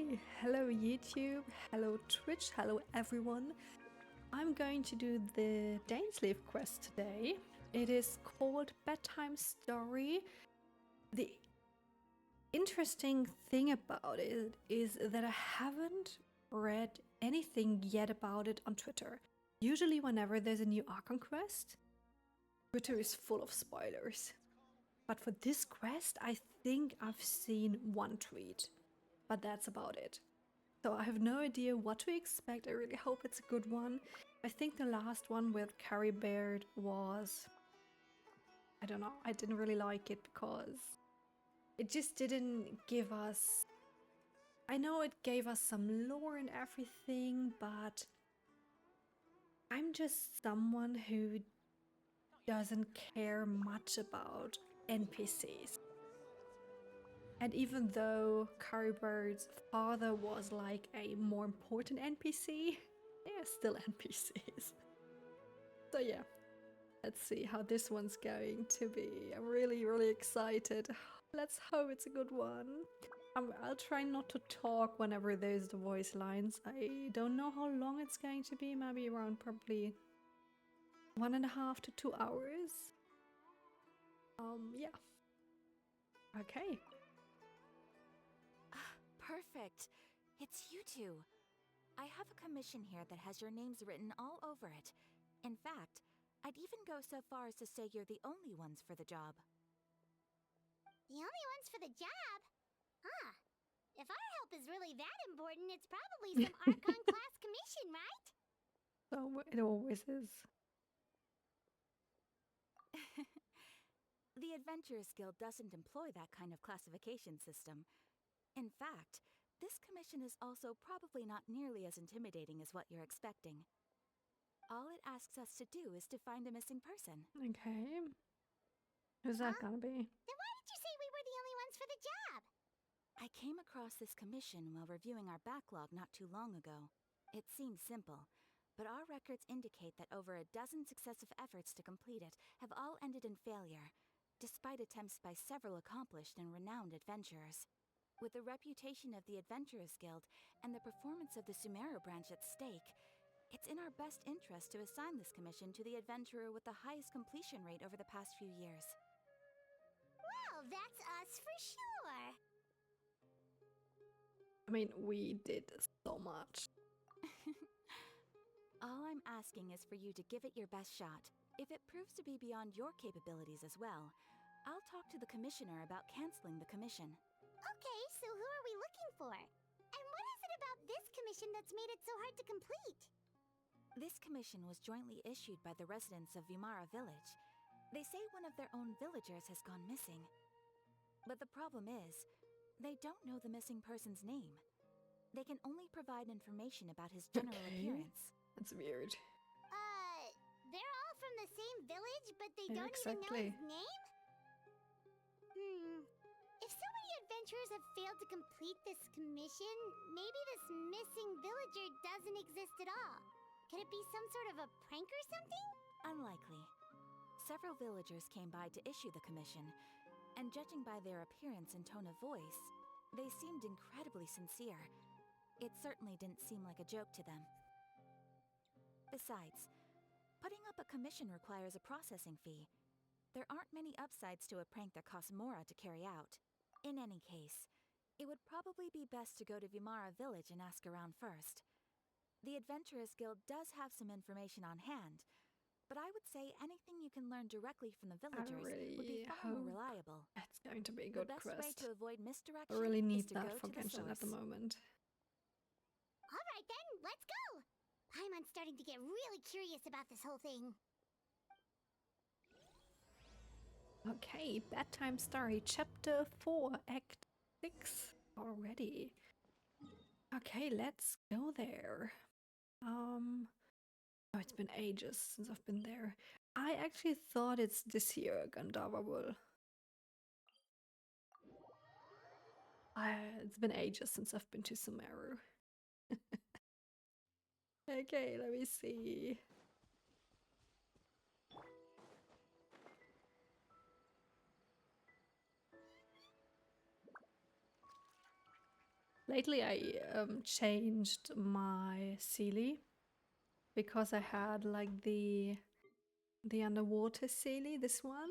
Okay, hello YouTube, hello Twitch, hello everyone. I'm going to do the Dainsleif quest today. It is called Bedtime Story. The interesting thing about it is that I haven't read anything yet about it on Twitter. Usually whenever there's a new Archon quest, Twitter is full of spoilers. But for this quest, I think I've seen one tweet. But that's about it. So I have no idea what to expect. I really hope it's a good one. I think the last one with Carrie Baird was... I don't know, I didn't really like it because it just didn't give us... I know it gave us some lore and everything, but I'm just someone who doesn't care much about NPCs. And even though Carrie Bird's father was like a more important NPC, they are still NPCs. So yeah, let's see how this one's going to be. I'm really excited. Let's hope it's a good one. I'll try not to talk whenever there's the voice lines. I don't know how long it's going to be, maybe around probably 1.5 to 2 hours. Yeah. Okay. Perfect. It's you two. I have a commission here that has your names written all over it. In fact, I'd even go so far as to say you're the only ones for the job. The only ones for the job? Huh. If our help is really that important, it's probably some Archon class commission, right? So it always is. The Adventurers Guild doesn't employ that kind of classification system. In fact, this commission is also probably not nearly as intimidating as what you're expecting. All it asks us to do is to find a missing person. Okay. Who's that gonna be? Then why did you say we were the only ones for the job? I came across this commission while reviewing our backlog not too long ago. It seems simple, but our records indicate that over a dozen successive efforts to complete it have all ended in failure, despite attempts by several accomplished and renowned adventurers. With the reputation of the Adventurers Guild and the performance of the Sumeru branch at stake, it's in our best interest to assign this commission to the adventurer with the highest completion rate over the past few years. Well, that's us for sure. I mean, we did so much. All I'm asking is for you to give it your best shot. If it proves to be beyond your capabilities as well, I'll talk to the commissioner about canceling the commission. Okay, so who are we looking for? And what is it about this commission that's made it so hard to complete? This commission was jointly issued by the residents of Vimara Village. They say one of their own villagers has gone missing. But the problem is, they don't know the missing person's name. They can only provide information about his general appearance. That's weird. They're all from the same village, but they Yeah, don't exactly. even know his name? If so many adventurers have failed to complete this commission, maybe this missing villager doesn't exist at all. Could it be some sort of a prank or something? Unlikely. Several villagers came by to issue the commission, and judging by their appearance and tone of voice, they seemed incredibly sincere. It certainly didn't seem like a joke to them. Besides, putting up a commission requires a processing fee. There aren't many upsides to a prank that costs Mora to carry out. In any case, it would probably be best to go to Vimara Village and ask around first. The Adventurers Guild does have some information on hand, but I would say anything you can learn directly from the villagers would be far more reliable. It's going to be a good The best quest. way to avoid I misdirection really is need to that go for to the Genshin at the source. moment. Alright then, let's go! I'm starting to get really curious about this whole thing. Okay, Bedtime Story, Chapter 4, Act 6 already. Okay, let's go there. Oh, it's been ages since I've been there. I actually thought it's this year, Gandhara will. It's been ages since I've been to Sumeru. Okay, let me see. Lately, I changed my Sealy because I had like the underwater Sealy, this one.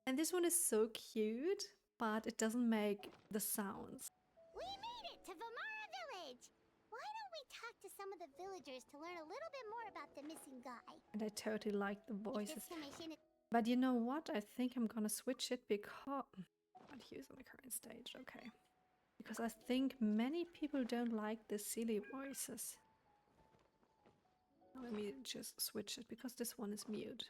And this one is so cute, but it doesn't make the sounds. We made it to Vamara Village! Why don't we talk to some of the villagers to learn a little bit more about the missing guy? And I totally like the If voices. this commission is... But you know what? I think I'm gonna switch it because... Not use on the current stage, okay. Because I think many people don't like the silly voices. Let me just switch it because this one is mute.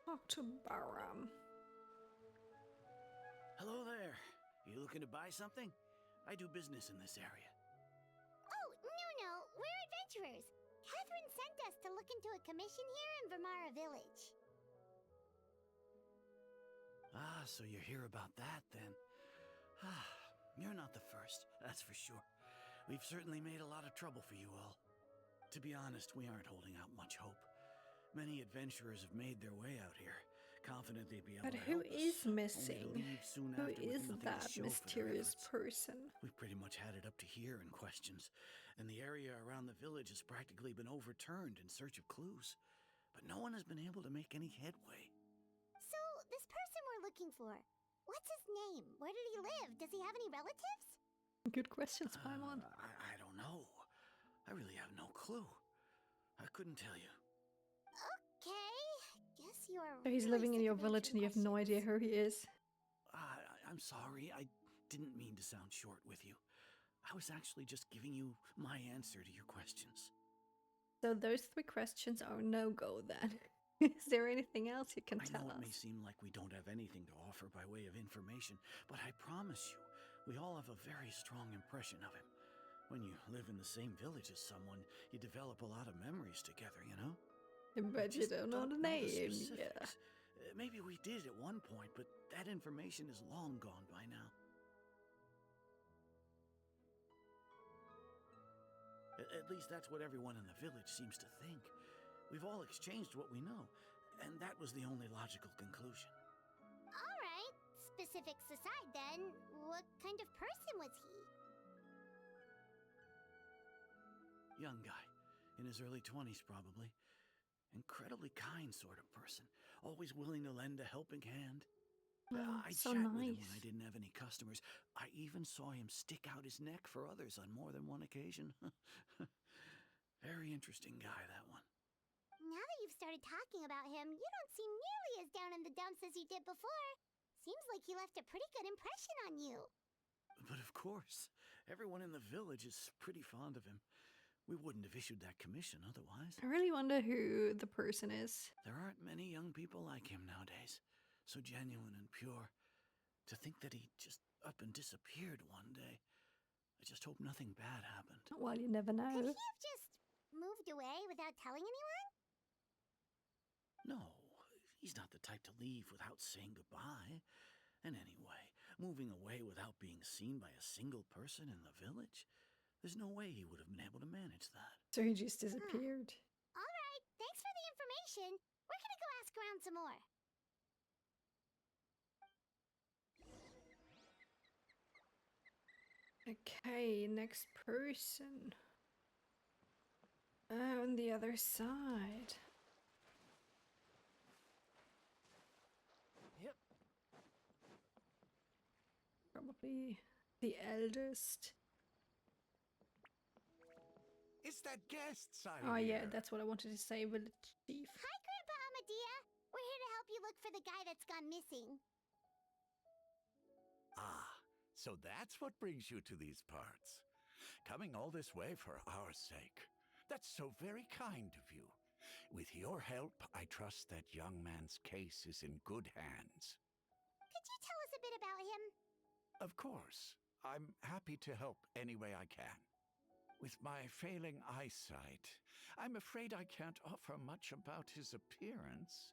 Talk to Baram. Hello there. You looking to buy something? I do business in this area. Oh, no, we're adventurers. Catherine sent us to look into a commission here in Vamara Village. Ah, so you're here about that then. Ah, you're not the first, that's for sure. We've certainly made a lot of trouble for you all. To be honest, we aren't holding out much hope. Many adventurers have made their way out here, confident they'd be able But to who help us, is only to missing? leave soon Who after with is nothing to that show for their mysterious efforts. person? We've pretty much had it up to here in questions, and the area around the village has practically been overturned in search of clues. But no one has been able to make any headway. So, this person we're looking for, what's his name? Where did he live? Does he have any relatives? Good question, Spymon. I don't know. I really have no clue. I couldn't tell you. Okay, guess you are So he's really living in sick your of village and answering you have no idea questions. who he is. I'm sorry. I didn't mean to sound short with you. I was actually just giving you my answer to your questions. So those 3 questions are no-go then. Is there anything else you can I tell know it us? may seem like we don't have anything to offer by way of information, but I promise you, we all have a very strong impression of him. When you live in the same village as someone, you develop a lot of memories together, you know? But you Just don't know the name, yeah. specifics. Maybe we did at one point, but that information is long gone by now. At least that's what everyone in the village seems to think. We've all exchanged what we know, and that was the only logical conclusion. Alright, specifics aside then, what kind of person was he? Young guy, in his early 20s probably. Incredibly kind sort of person, always willing to lend a helping hand. Oh, I'd so chat with him when nice. I didn't have any customers. I even saw him stick out his neck for others on more than one occasion. Very interesting guy, that one. Now that you've started talking about him, you don't seem nearly as down in the dumps as you did before. Seems like he left a pretty good impression on you. But of course, everyone in the village is pretty fond of him. We wouldn't have issued that commission otherwise. I really wonder who the person is. There aren't many young people like him nowadays. So genuine and pure. To think that he just up and disappeared one day. I just hope nothing bad happened. Well, you never Could know. he have just moved away without telling anyone? No, he's not the type to leave without saying goodbye. And anyway, moving away without being seen by a single person in the village? There's no way he would have been able to manage that. So he just disappeared. Alright, thanks for the information. We're gonna go ask around some more. Okay, next person. On the other side. Yep. Probably the eldest. It's that guest sign. Oh yeah, that's what I wanted to say, village chief. Hi, Grandpa Amadea. We're here to help you look for the guy that's gone missing. Ah, so that's what brings you to these parts. Coming all this way for our sake. That's so very kind of you. With your help, I trust that young man's case is in good hands. Could you tell us a bit about him? Of course, I'm happy to help any way I can. With my failing eyesight, I'm afraid I can't offer much about his appearance.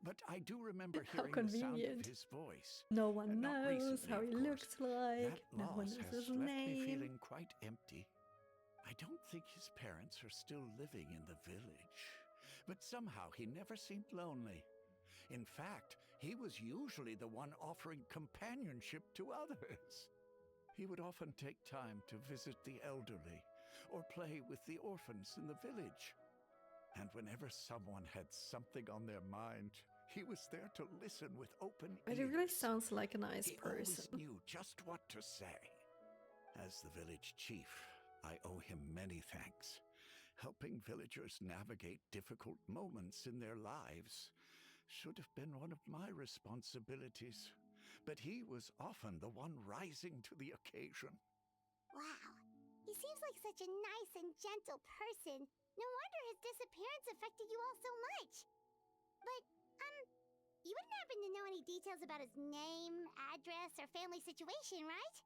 But I do remember How hearing the sound convenient. of his voice. No one Not knows recently, how of he course. looks like. That No one loss knows has his left me name. feeling quite empty. I don't think his parents are still living in the village, but somehow he never seemed lonely. In fact, he was usually the one offering companionship to others. He would often take time to visit the elderly or play with the orphans in the village. And whenever someone had something on their mind, he was there to listen with open But ears. it really sounds like a nice He person. always knew just what to say. As the village chief, I owe him many thanks. Helping villagers navigate difficult moments in their lives should have been one of my responsibilities. But he was often the one rising to the occasion. Wow. He seems like such a nice and gentle person. No wonder his disappearance affected you all so much. But, you wouldn't happen to know any details about his name, address, or family situation, right?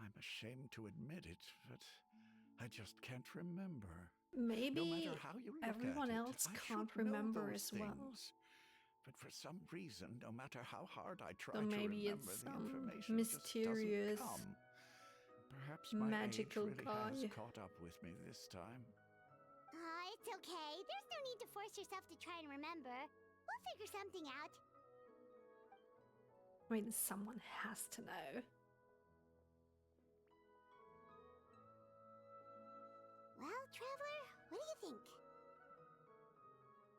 I'm ashamed to admit it, but I just can't remember. Maybe No matter how you look everyone at it, else I can't should know remember those as well. things. But for some reason, no matter how hard I try So to maybe remember, it's the some information mysterious, just doesn't come. Perhaps my magical age really guy. has caught up with me this time. It's okay. There's no need to force yourself to try and remember. We'll figure something out. I mean, someone has to know. Well, Traveler, what do you think?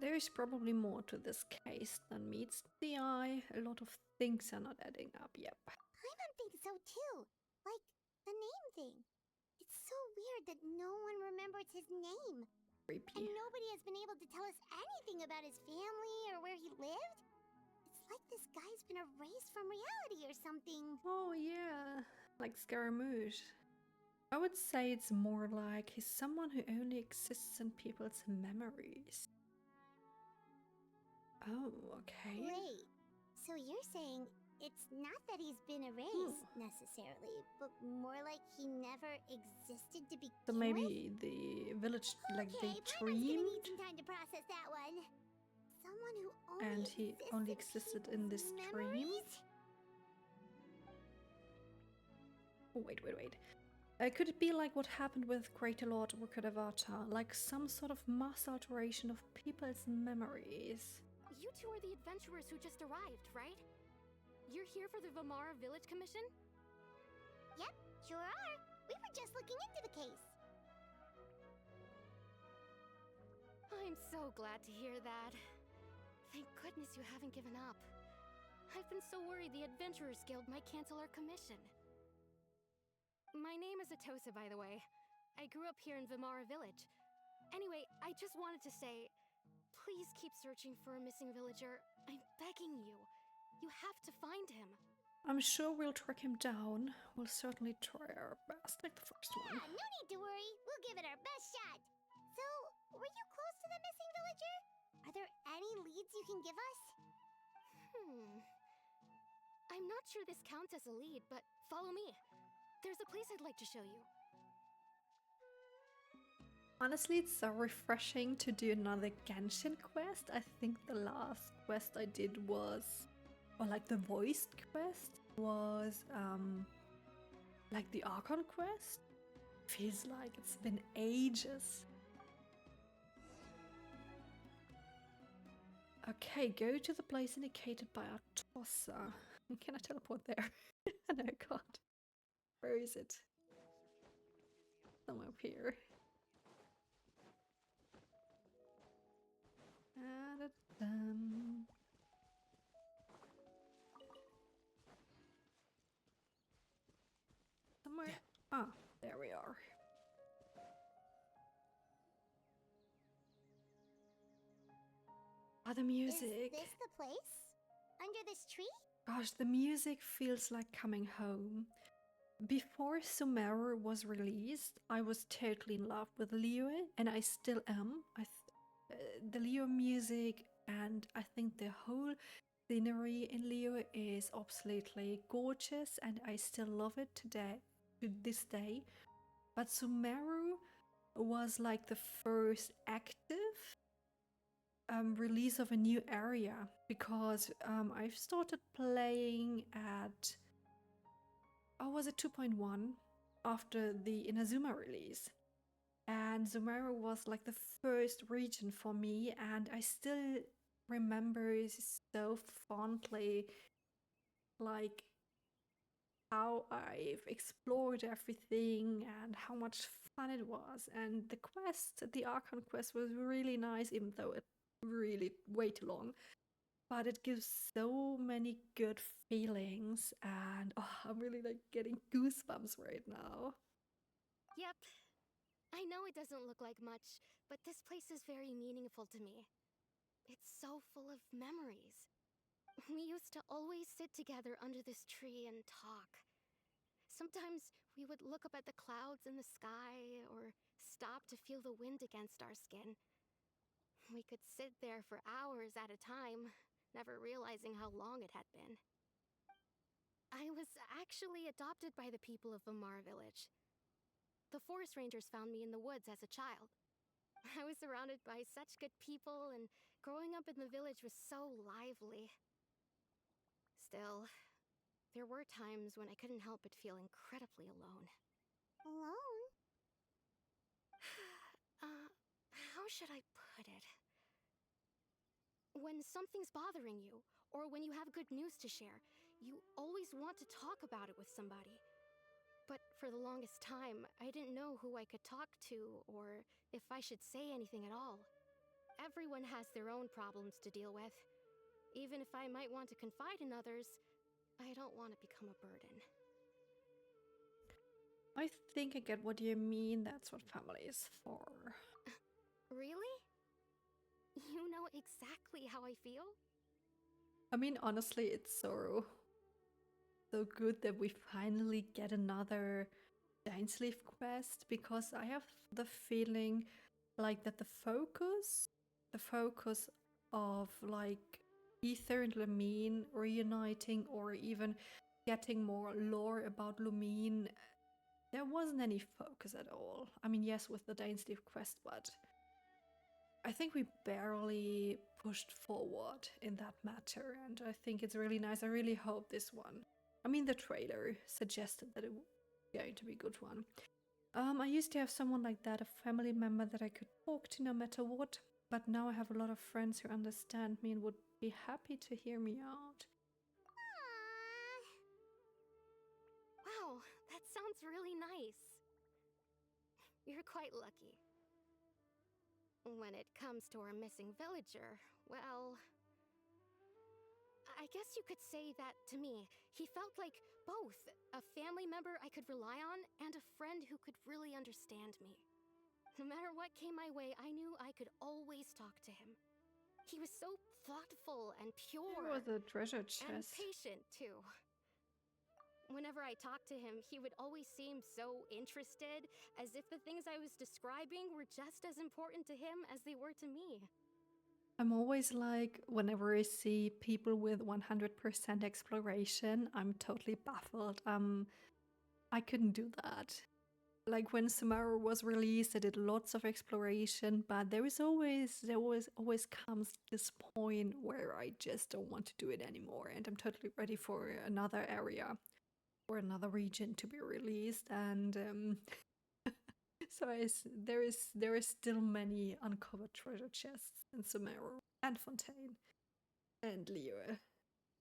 There is probably more to this case than meets the eye. A lot of things are not adding up, yep. I think so too. Like, the name thing. It's so weird that no one remembers his name. Creepy. And nobody has been able to tell us anything about his family or where he lived. It's like this guy's been erased from reality or something. Oh yeah, like Scaramouche. I would say it's more like he's someone who only exists in people's memories. Oh, okay. Wait, so you're saying it's not that he's been erased necessarily, but more like he never existed to begin So maybe the village, like they Okay, Paimon's gonna need dreamed, some time to process that one. Someone who only and he only exists existed in this people's dream. memories? Oh, wait. Could it be like what happened with Greater Lord Rukkhadevata, like some sort of mass alteration of people's memories? You two are the adventurers who just arrived, right? You're here for the Vamara Village Commission? Yep, sure are. We were just looking into the case. I'm so glad to hear that. Thank goodness you haven't given up. I've been so worried the Adventurers Guild might cancel our commission. My name is Atosa, by the way. I grew up here in Vamara Village. Anyway, I just wanted to say, please keep searching for a missing villager. I'm begging you. You have to find him. I'm sure we'll track him down. We'll certainly try our best, like the first one. Yeah, no need to worry. We'll give it our best shot. So, were you close to the missing villager? Are there any leads you can give us? I'm not sure this counts as a lead, but follow me. There's a place I'd like to show you. Honestly, it's so refreshing to do another Genshin quest. I think the last quest I did was, or like the voiced quest was, like the Archon quest. Feels like it's been ages. Okay, go to the place indicated by Atosa. Can I teleport there? No, I can't. Where is it? Somewhere up here. Da-da-dum. Somewhere. Ah, there we are. Ah, the music. Is this the place? Under this tree? Gosh, the music feels like coming home. Before Sumeru was released, I was totally in love with Liyue, and I still am. The Liyue music, and I think the whole scenery in Liyue is absolutely gorgeous, and I still love it today, to this day. But Sumeru was like the first active release of a new area, because I've started playing at, oh, was it 2.1 after the Inazuma release? And Zumera was like the first region for me, and I still remember so fondly like how I've explored everything and how much fun it was. And the quest, the Archon quest, was really nice, even though it really way too long. But it gives so many good feelings, and oh, I'm really like getting goosebumps right now. Yep. I know it doesn't look like much, but this place is very meaningful to me. It's so full of memories. We used to always sit together under this tree and talk. Sometimes we would look up at the clouds in the sky or stop to feel the wind against our skin. We could sit there for hours at a time, never realizing how long it had been. I was actually adopted by the people of Vamar village. The forest rangers found me in the woods as a child. I was surrounded by such good people, and growing up in the village was so lively. Still, there were times when I couldn't help but feel incredibly alone. Alone? How should I put it? When something's bothering you, or when you have good news to share, you always want to talk about it with somebody. But for the longest time, I didn't know who I could talk to, or if I should say anything at all. Everyone has their own problems to deal with. Even if I might want to confide in others, I don't want to become a burden. I think I get what you mean. That's what family is for. Really? You know exactly how I feel? I mean, honestly, it's so good that we finally get another Dainsleif quest, because I have the feeling like that the focus of like Ether and Lumine reuniting, or even getting more lore about Lumine, there wasn't any focus at all. I mean, yes, with the Dainsleif quest, but I think we barely pushed forward in that matter, and I think it's really nice. I really hope this one. I mean, the trailer suggested that it was going to be a good one. I used to have someone like that, a family member that I could talk to no matter what, but now I have a lot of friends who understand me and would be happy to hear me out. Aww. Wow, that sounds really nice. You're quite lucky. When it comes to our missing villager, well, I guess you could say that to me. He felt like both a family member I could rely on and a friend who could really understand me. No matter what came my way, I knew I could always talk to him. He was so thoughtful and There pure. was a treasure And chest. patient, too. Whenever I talked to him, he would always seem so interested, as if the things I was describing were just as important to him as they were to me. I'm always like, whenever I see people with 100% exploration, I'm totally baffled. I couldn't do that. Like when Samara was released, I did lots of exploration, but there always comes this point where I just don't want to do it anymore, and I'm totally ready for another area or another region to be released. And so there is still many uncovered treasure chests in Sumeru and Fontaine and Liyue.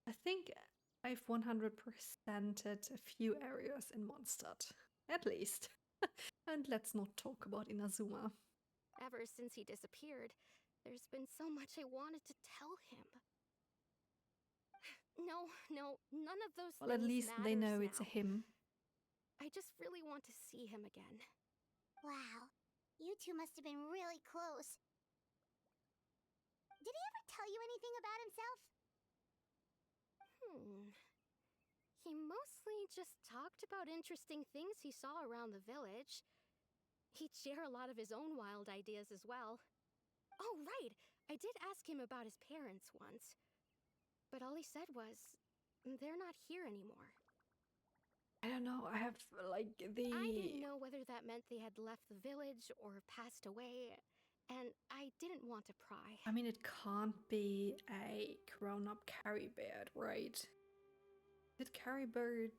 I think I've 100%ed a few areas in Mondstadt, at least. And let's not talk about Inazuma. Ever since he disappeared, there's been so much I wanted to tell him. No, none of those Well, at things least they matters know it's a now. him. I just really want to see him again. Wow. You two must have been really close. Did he ever tell you anything about himself? He mostly just talked about interesting things he saw around the village. He'd share a lot of his own wild ideas as well. Oh, right! I did ask him about his parents once. But all he said was, they're not here anymore. I don't know, I have like I didn't know whether that meant they had left the village or passed away, and I didn't want to pry. I mean, it can't be a grown-up Carrie Bird, right? Did Carrie Bird,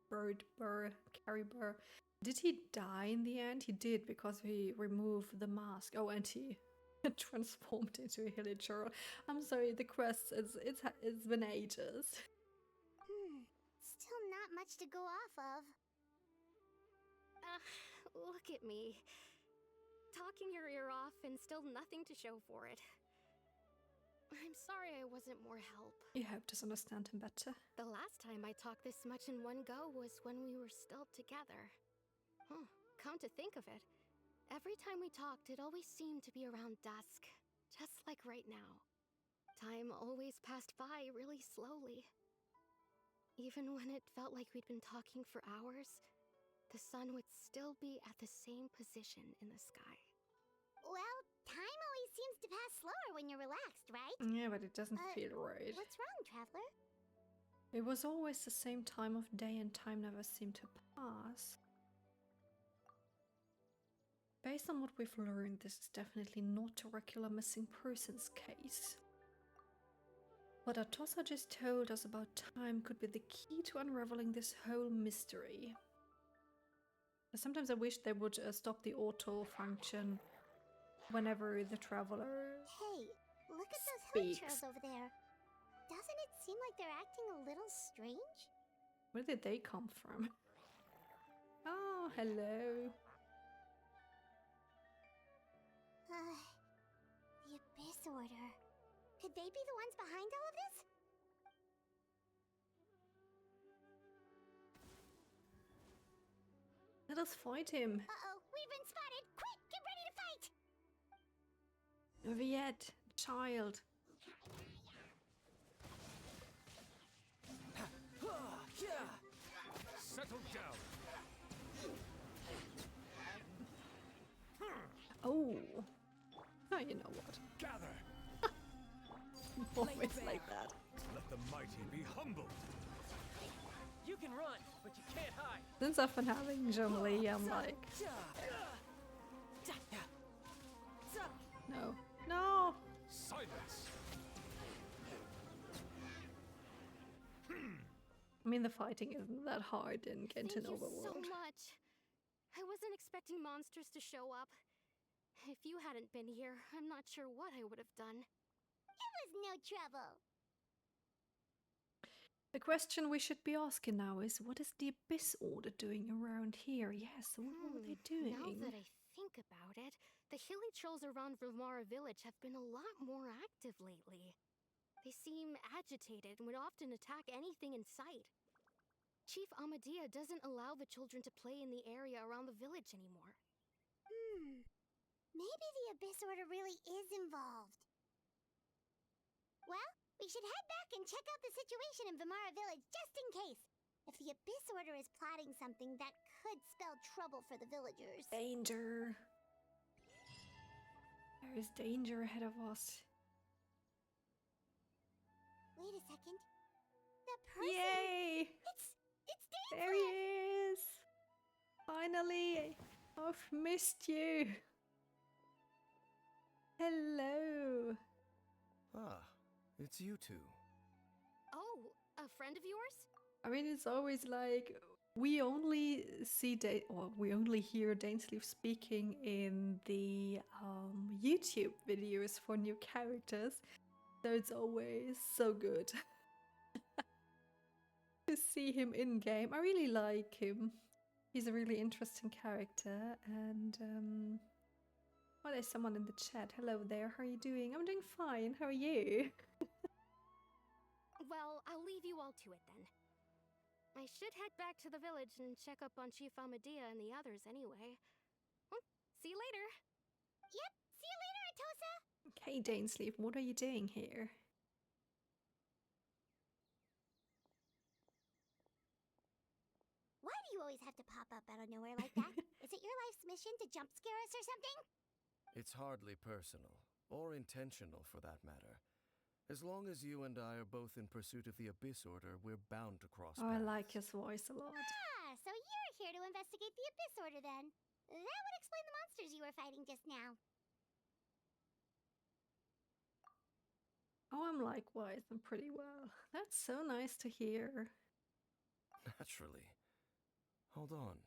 Carrie Bird Did he die in the end? He did, because he removed the mask. Oh, and he transformed into a villager. I'm sorry, the quest it's been ages. Still not much to go off of. Look at me. Talking your ear off and still nothing to show for it. I'm sorry I wasn't more help. You helped us understand him better. The last time I talked this much in one go was when we were still together. Come to think of it, every time we talked, it always seemed to be around dusk, just like right now. Time always passed by really slowly. Even when it felt like we'd been talking for hours, the sun would still be at the same position in the sky. Well, time always seems to pass slower when you're relaxed, right? Yeah, but it doesn't feel right. What's wrong, Traveler? It was always the same time of day and time never seemed to pass. Based on what we've learned, this is definitely not a regular missing persons case. What Atossa just told us about time could be the key to unraveling this whole mystery. Sometimes I wish they would stop the auto function whenever the traveler Hey, look at those speaks. hilly trails over there. Doesn't it seem like they're acting a little strange? Where did they come from? Oh, hello. The Abyss Order. Could they be the ones behind all of this? Let us fight him. Uh-oh, we've been spotted! Quick, get ready to fight! Viet, child. Settle down. Oh. Oh, you know what? Gather. Always like that. Let the mighty be humbled. You can run, but you can't hide. Since I've been having Zhongli, I'm like, no. No! Silence. I mean, the fighting isn't that hard in Thank Genshin you so Overworld. much. I wasn't expecting monsters to show up. If you hadn't been here, I'm not sure what I would have done. It was no trouble. The question we should be asking now is, what is the Abyss Order doing around here? Yes, what were they doing? Now that I think about it, the hilly trolls around Vimara village have been a lot more active lately. They seem agitated and would often attack anything in sight. Chief Amadea doesn't allow the children to play in the area around the village anymore. Maybe the Abyss Order really is involved. Well, we should head back and check out the situation in Vimara village just in case. If the Abyss Order is plotting something that could spell trouble for the villagers. Danger. There is danger ahead of us. Wait a second. The person. Yay! It's Dainsleif! There he is! Finally! I've missed you! Hello! Ah, it's you two. Oh, a friend of yours? I mean, it's always like we only we only hear Dainsleif speaking in the YouTube videos for new characters, so it's always so good to see him in game. I really like him. He's a really interesting character, and oh, there's someone in the chat. Hello there. How are you doing? I'm doing fine. How are you? Well, I'll leave you all to it then. I should head back to the village and check up on Chief Amadea and the others anyway. Well, see you later. Yep, see you later, Atossa! Okay, Dainsleif, what are you doing here? Why do you always have to pop up out of nowhere like that? Is it your life's mission to jump scare us or something? It's hardly personal, or intentional for that matter. As long as you and I are both in pursuit of the Abyss Order, we're bound to cross Oh, I paths. like his voice a lot. Ah, so you're here to investigate the Abyss Order then. That would explain the monsters you were fighting just now. Oh, I'm likewise. I'm pretty well. That's so nice to hear. Naturally. Hold on.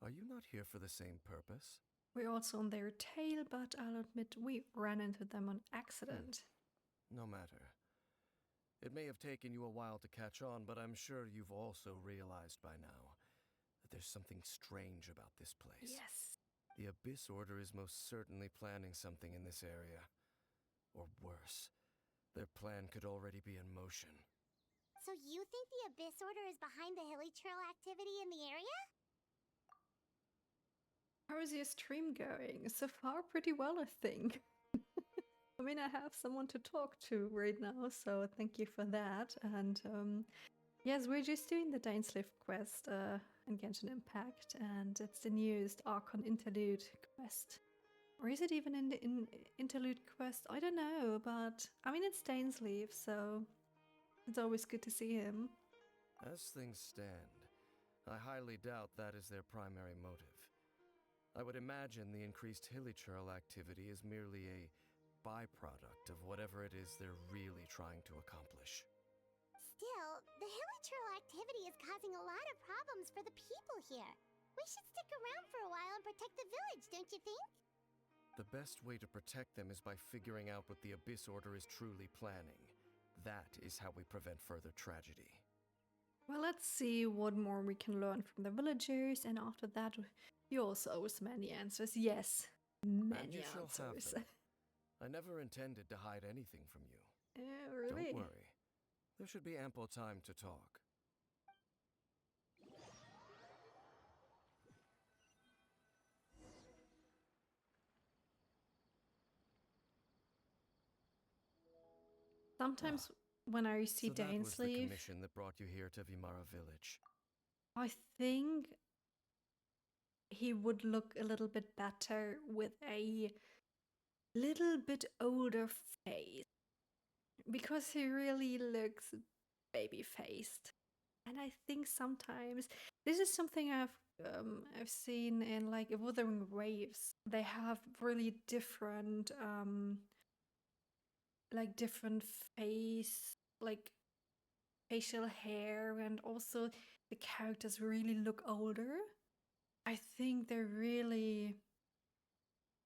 Are you not here for the same purpose? We're also on their tail, but I'll admit we ran into them on accident. No matter. It may have taken you a while to catch on, but I'm sure you've also realized by now that there's something strange about this place. Yes. The Abyss Order is most certainly planning something in this area. Or worse, their plan could already be in motion. So you think the Abyss Order is behind the hilly trail activity in the area? How is your stream going? So far, pretty well, I think. I mean, I have someone to talk to right now, so thank you for that. And yes, we're just doing the Dainsleif quest in Genshin Impact, and it's the newest Archon Interlude quest. Or is it even in the Interlude quest? I don't know, but I mean, it's Dainsleif, so it's always good to see him. As things stand, I highly doubt that is their primary motive. I would imagine the increased hilly trail activity is merely a byproduct of whatever it is they're really trying to accomplish. Still, the hilly trail activity is causing a lot of problems for the people here. We should stick around for a while and protect the village, don't you think? The best way to protect them is by figuring out what the Abyss Order is truly planning. That is how we prevent further tragedy. Well, let's see what more we can learn from the villagers, and after that, you also owe us many answers. Yes, many you shall have answers. them. I never intended to hide anything from you. Really? Don't worry. There should be ample time to talk. Sometimes when I see So that was the Dainsleif, commission that brought you here to Vimara Village. I think he would look a little bit better with a little bit older face. Because he really looks baby faced. And I think sometimes this is something I've seen in like Wuthering Waves. They have really different like different face, like facial hair, and also the characters really look older. I think they really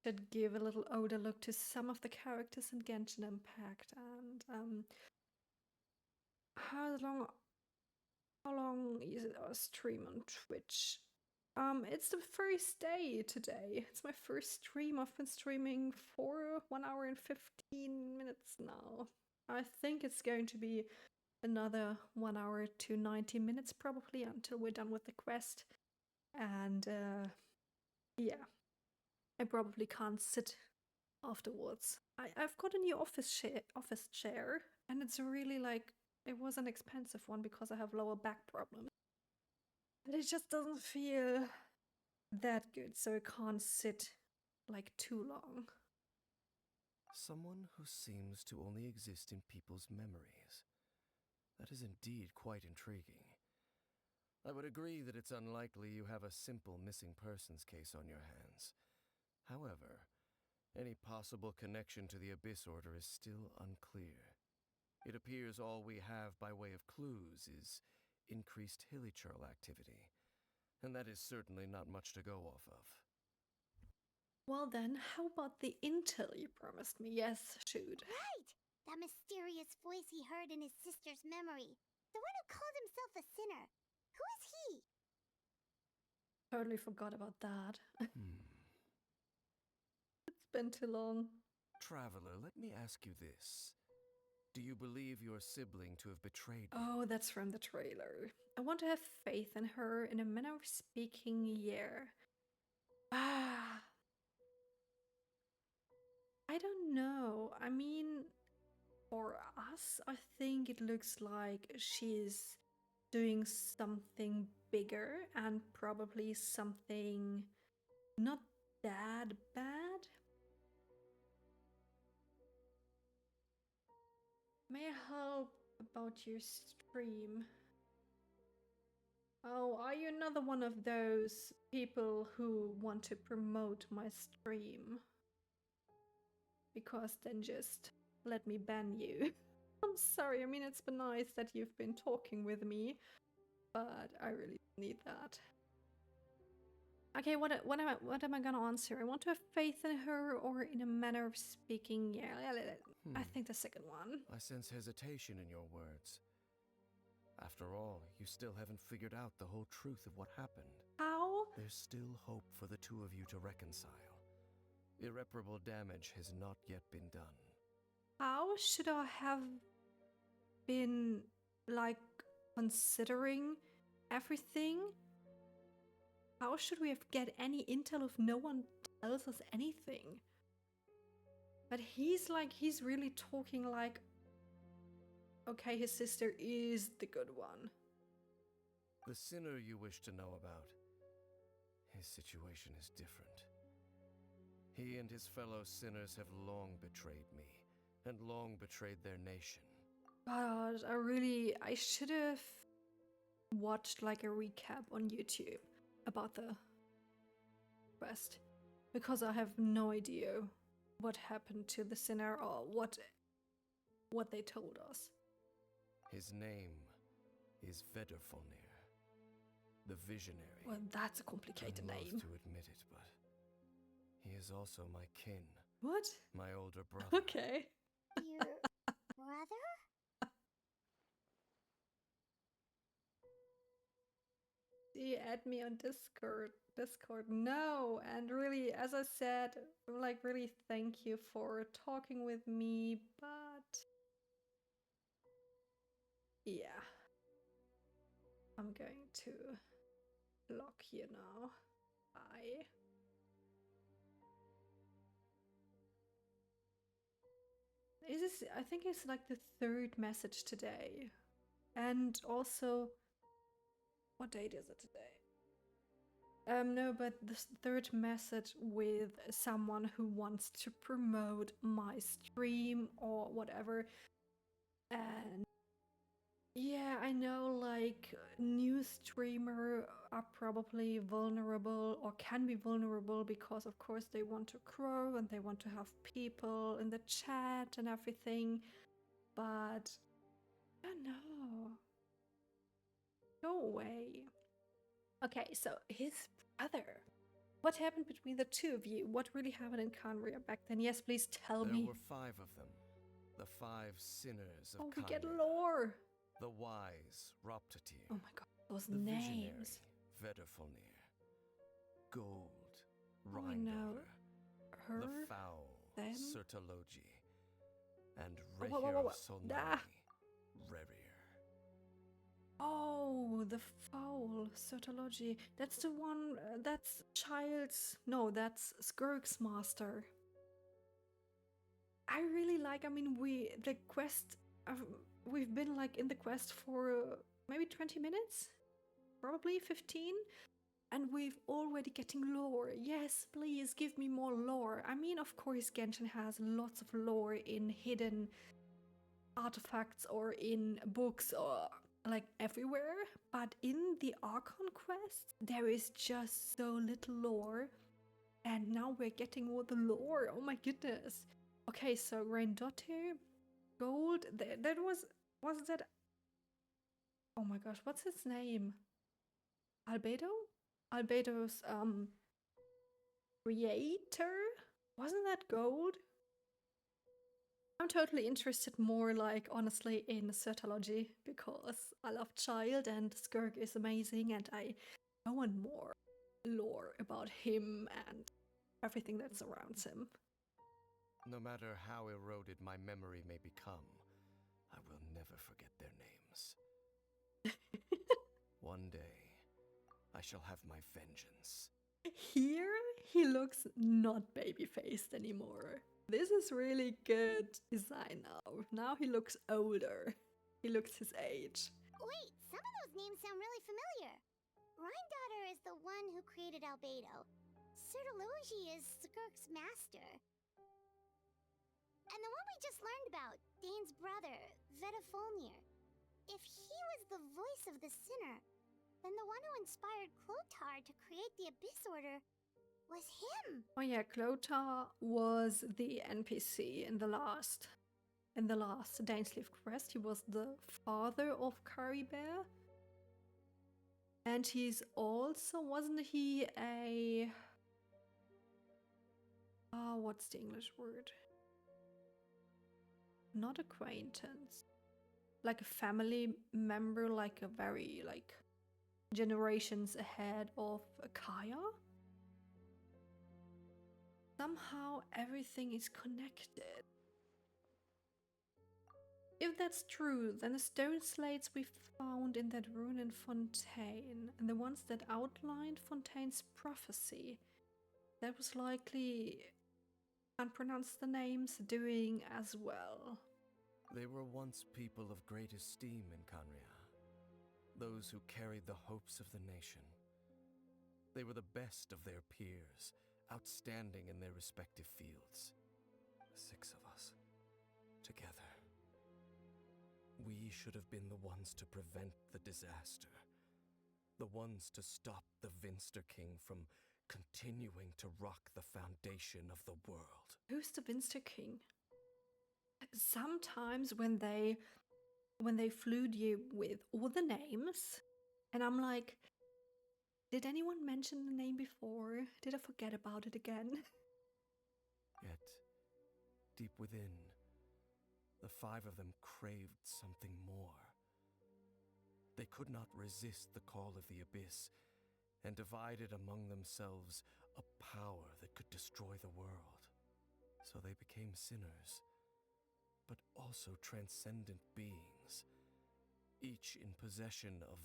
should give a little older look to some of the characters in Genshin Impact. And how long is our stream on Twitch? It's the first day today. It's my first stream. I've been streaming for 1 hour and 15 minutes now. I think it's going to be another 1 hour to 90 minutes probably until we're done with the quest. And yeah, I probably can't sit afterwards. I've got a new office chair, and it's really like, it was an expensive one because I have lower back problems. But it just doesn't feel that good, so I can't sit like too long. Someone who seems to only exist in people's memories. That is indeed quite intriguing. I would agree that it's unlikely you have a simple missing persons case on your hands. However, any possible connection to the Abyss Order is still unclear. It appears all we have by way of clues is increased hilly trail activity, and that is certainly not much to go off of. Well then, how about the intel you promised me? Yes, shoot. Right! That mysterious voice he heard in his sister's memory. The one who called himself a sinner. Who is he? Totally forgot about that. It's been too long. Traveler, let me ask you this. Do you believe your sibling to have betrayed you? Oh, that's from the trailer. I want to have faith in her in a manner of speaking, yeah. I don't know. I mean, for us, I think it looks like she's doing something bigger and probably something not that bad. May I help about your stream? Oh, are you another one of those people who want to promote my stream? Because then just let me ban you. I'm sorry, I mean, it's been nice that you've been talking with me, but I really need that. Okay, what am I gonna answer? I want to have faith in her, or in a manner of speaking. Yeah, I think the second one. I sense hesitation in your words. After all, you still haven't figured out the whole truth of what happened. How? There's still hope for the two of you to reconcile. Irreparable damage has not yet been done. How should I have been, like, considering everything? How should we have get any intel if no one tells us anything? But he's really talking like, okay, his sister is the good one. The sinner you wish to know about, his situation is different. He and his fellow sinners have long betrayed me, and long betrayed their nation. God, I should have watched like a recap on YouTube about the quest, because I have no idea what happened to the sinner or what they told us. His name is Vedderfolnir, the Visionary. Well, that's a complicated I'm loath name. to admit it, but he is also my kin, What? my older brother. Okay. Your brother? See, add me on Discord. No, and really, as I said, like, really thank you for talking with me, but yeah, I'm going to block you now. Bye. I think it's like the third message today, and also, what date is it today? No, but the third message with someone who wants to promote my stream or whatever. And yeah, I know, like, new streamer are probably vulnerable or can be vulnerable because of course they want to grow and they want to have people in the chat and everything. But I don't know. Go away. Okay, so his brother. What happened between the two of you? What really happened in Canria back then? Yes, please tell me. There were 5 of them. The 5 sinners of Oh, we get Canria. lore. The wise Roptatir. Oh my god, those The Visionary names. Vedderfolnir. Gold Oh, I know. Rhindaughter. Her, The foul them. Sertologi. And Whoa, whoa, whoa, whoa. Solnani Ah. Rerir. Oh, the foul Sotology. That's the one. That's Child's. No, that's Skirk's master. I really like. I mean, the quest. We've been like in the quest for maybe 20 minutes, probably 15, and we've already getting lore. Yes, please give me more lore. I mean, of course, Genshin has lots of lore in hidden artifacts or in books or like everywhere, but in the Archon quest there is just so little lore, and now we're getting all the lore. Oh my goodness. Okay, so Rhindaughter, Gold, that was that, oh my gosh, what's his name? Albedo's creator, wasn't that Gold? I'm totally interested more, like, honestly, in Sertology, because I love Child and Skirk is amazing, and I want more lore about him and everything that surrounds him. No matter how eroded my memory may become, I will never forget their names. One day, I shall have my vengeance. Here, he looks not baby-faced anymore. This is really good design now. Now he looks older. He looks his age. Wait, some of those names sound really familiar. Rhindaughter is the one who created Albedo. Sertology is Skirk's master. And the one we just learned about, Dane's brother, Vedderfolnir. If he was the voice of the sinner, then the one who inspired Clotar to create the Abyss Order was him. Oh yeah, Clotar was the NPC in the last Dainsleif quest. He was the father of Caribert. And he's also, wasn't he a... Oh, what's the English word? Not acquaintance. Like a family member, like a very, like, generations ahead of Kaya? Somehow everything is connected. If that's true, then the stone slates we found in that rune in Fontaine, and the ones that outlined Fontaine's prophecy, that was likely, can't pronounce the names, doing as well. They were once people of great esteem in Canria, those who carried the hopes of the nation. They were the best of their peers, outstanding in their respective fields. 6 of us, together. We should have been the ones to prevent the disaster. The ones to stop the Vinster King from continuing to rock the foundation of the world. Who's the Vinster King? Sometimes when they flued you with all the names, and I'm like, did anyone mention the name before? Did I forget about it again? Yet, deep within, the 5 of them craved something more. They could not resist the call of the Abyss, and divided among themselves a power that could destroy the world. So they became sinners, but also transcendent beings, each in possession of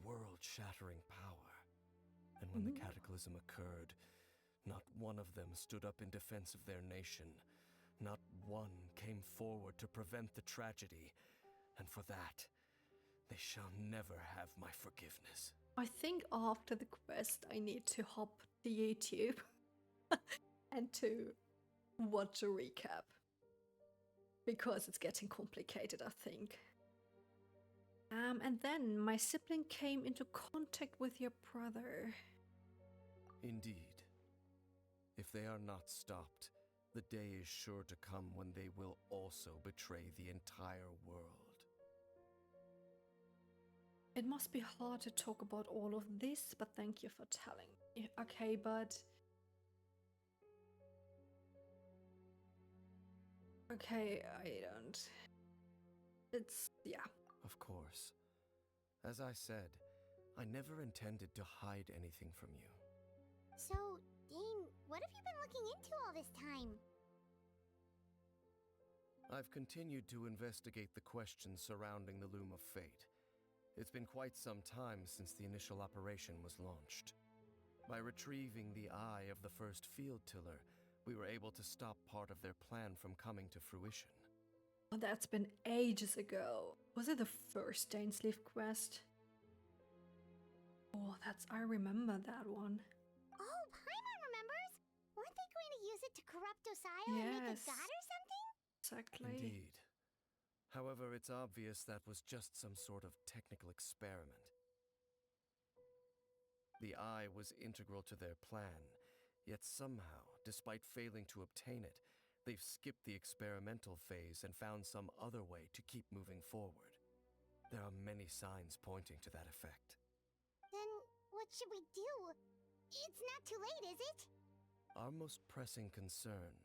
world-shattering power. And when the cataclysm occurred, not one of them stood up in defense of their nation. Not one came forward to prevent the tragedy, and for that, they shall never have my forgiveness. I think after the quest I need to hop to YouTube and to watch a recap. Because it's getting complicated, I think. And then my sibling came into contact with your brother. Indeed. If they are not stopped, the day is sure to come when they will also betray the entire world. It must be hard to talk about all of this, but thank you for telling me. Okay, but... Okay, I don't... It's... yeah. Of course. As I said, I never intended to hide anything from you. So, Dane, what have you been looking into all this time? I've continued to investigate the questions surrounding the Loom of Fate. It's been quite some time since the initial operation was launched. By retrieving the eye of the first field tiller, we were able to stop part of their plan from coming to fruition. Oh, that's been ages ago. Was it the first Dainsleif quest? Oh, I remember that one. Oh, Paimon remembers! Weren't they going to use it to corrupt Osiel and make a Yes. god or something? Exactly. Indeed. However, it's obvious that was just some sort of technical experiment. The eye was integral to their plan, yet somehow, despite failing to obtain it, they've skipped the experimental phase and found some other way to keep moving forward. There are many signs pointing to that effect. Then, what should we do? It's not too late, is it? Our most pressing concern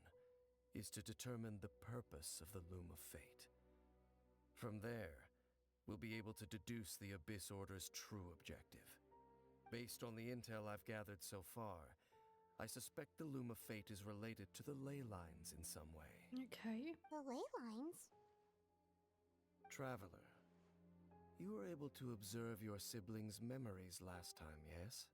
is to determine the purpose of the Loom of Fate. From there, we'll be able to deduce the Abyss Order's true objective. Based on the intel I've gathered so far, I suspect the Loom of Fate is related to the ley lines in some way. Okay. The ley lines? Traveler, you were able to observe your siblings' memories last time, yes?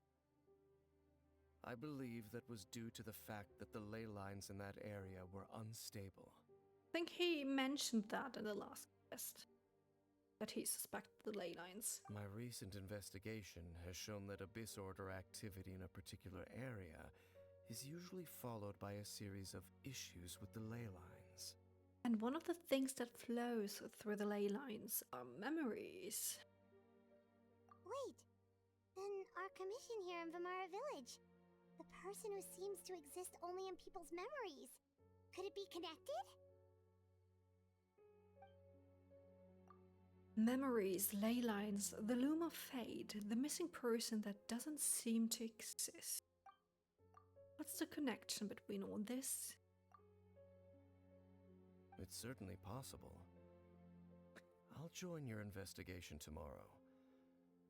I believe that was due to the fact that the ley lines in that area were unstable. I think he mentioned that in the last quest. That he suspected the ley lines. My recent investigation has shown that Abyss Order activity in a particular area is usually followed by a series of issues with the ley lines. And one of the things that flows through the ley lines are memories. Wait, then our commission here in Vimara Village. The person who seems to exist only in people's memories. Could it be connected? Memories, ley lines, the loom of fate, the missing person that doesn't seem to exist. What's the connection between all this? It's certainly possible. I'll join your investigation tomorrow.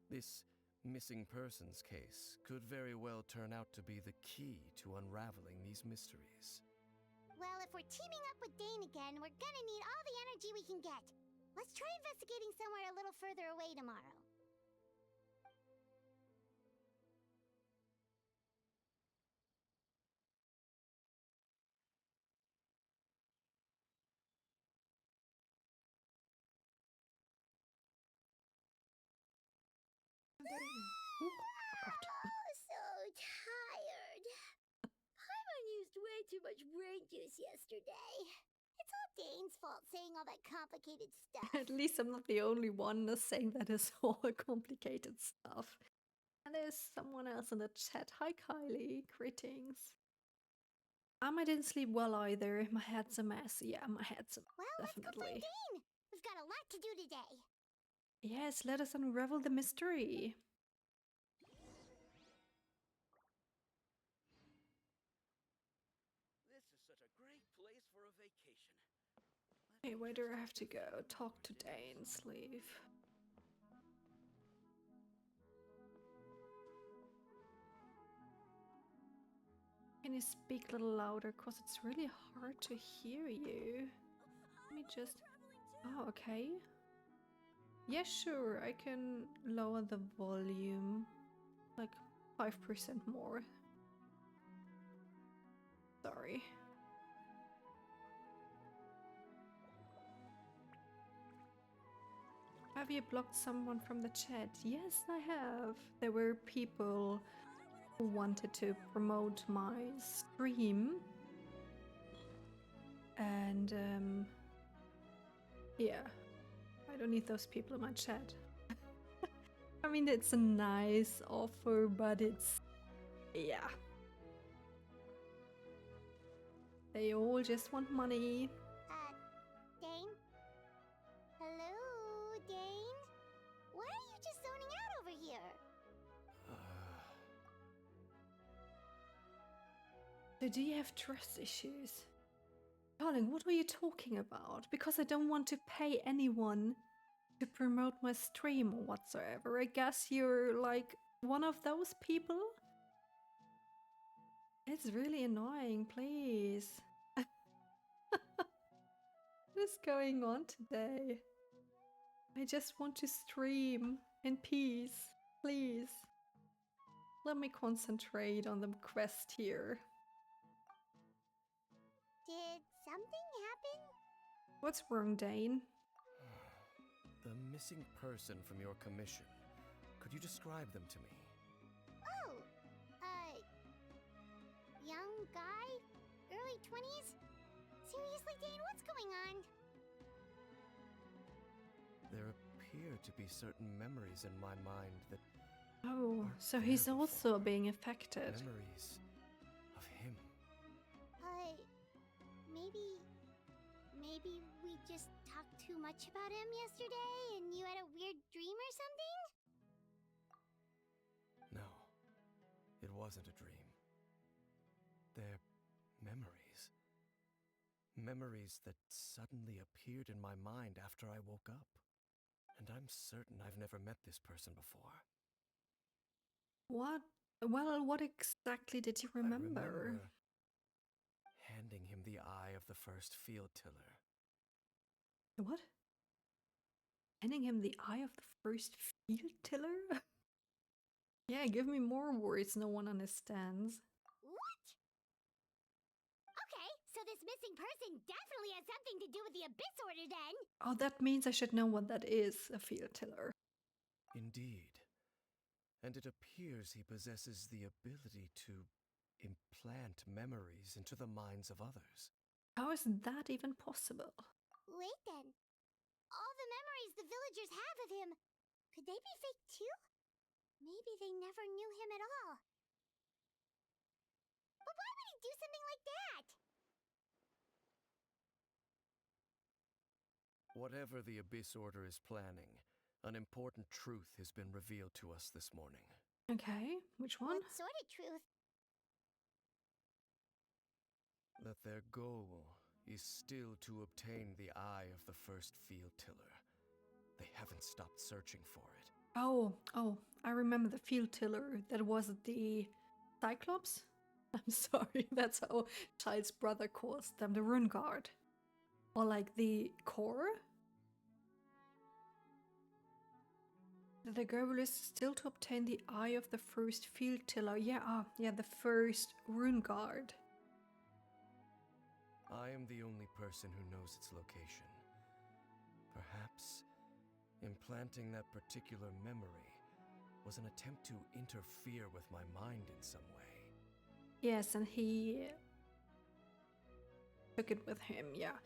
This missing persons case could very well turn out to be the key to unraveling these mysteries. Well, if we're teaming up with Dane again, we're gonna need all the energy we can get. Let's try investigating somewhere a little further away tomorrow. So tired. Paimon used way too much brain juice yesterday. It's all Dane's fault saying all that complicated stuff. At least I'm not the only one saying that is all complicated stuff. And there's someone else in the chat. Hi Kylie, greetings. I didn't sleep well either. My head's a mess. Yeah, my head's a mess, Well, let's go find definitely. Dane. We've got a lot to do today. Yes, let us unravel the mystery. This is such a great place for a vacation. Hey, where do I have to go? Talk to Dainsleif. Can you speak a little louder? Because it's really hard to hear you. Let me just... Oh, okay. Yeah, sure. I can lower the volume. Like 5% more. Sorry. Have you blocked someone from the chat? Yes, I have. There were people who wanted to promote my stream. And, yeah. I don't need those people in my chat. I mean, it's a nice offer, but it's... yeah. They all just want money. Dane? Hello, Dane? Why are you just zoning out over here? So do you have trust issues? Darling, what are you talking about? Because I don't want to pay anyone to promote my stream or whatsoever. I guess you're like one of those people? It's really annoying, please. What is going on today? I just want to stream in peace, please. Let me concentrate on the quest here. Did something happen? What's wrong, Dane? The missing person from your commission. Could you describe them to me? Oh, young guy? Early 20s? Seriously, Dane, what's going on? There appear to be certain memories in my mind that Oh, aren't so there he's also before. being affected. Memories of him. Maybe we just talked too much about him yesterday and you had a weird dream or something? No, it wasn't a dream. They're memories. Memories that suddenly appeared in my mind after I woke up. And I'm certain I've never met this person before. What? Well, what exactly did you I remember? remember handing him the eye of the first field tiller. What? Handing him the eye of the first field tiller? Yeah, give me more words no one understands. What? Okay, so this missing person definitely has something to do with the Abyss Order then! Oh, that means I should know what that is, a field tiller. Indeed. And it appears he possesses the ability to implant memories into the minds of others. How is that even possible? Wait then. All the memories the villagers have of him, could they be fake too? Maybe they never knew him at all. But why would he do something like that? Whatever the Abyss Order is planning, an important truth has been revealed to us this morning. Okay, which one? What sort of truth? That their goal is still to obtain the eye of the first field tiller. They haven't stopped searching for it. Oh, I remember the field tiller. That was the Cyclops? I'm sorry, that's how Child's brother calls them, the Rune Guard. Or like the core? The goal is still to obtain the eye of the first field tiller. Yeah, the first Rune Guard. I am the only person who knows its location. Perhaps implanting that particular memory was an attempt to interfere with my mind in some way. Yes, and he took it with him, yeah.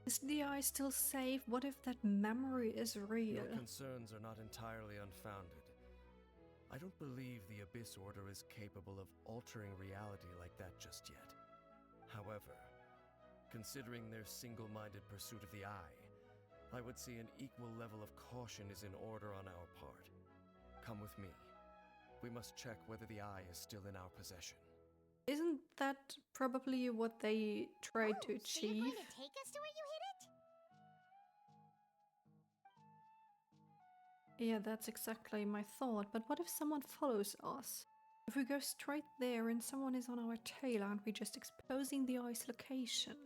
Is the eye still safe? What if that memory is real? Your concerns are not entirely unfounded. I don't believe the Abyss Order is capable of altering reality like that just yet. However, considering their single-minded pursuit of the eye, I would say an equal level of caution is in order on our part. Come with me. We must check whether the eye is still in our possession. Isn't that probably what they tried to So you're achieve? going to take us to where you hid it? Yeah, that's exactly my thought. But what if someone follows us? If we go straight there and someone is on our tail, aren't we just exposing the eye's location?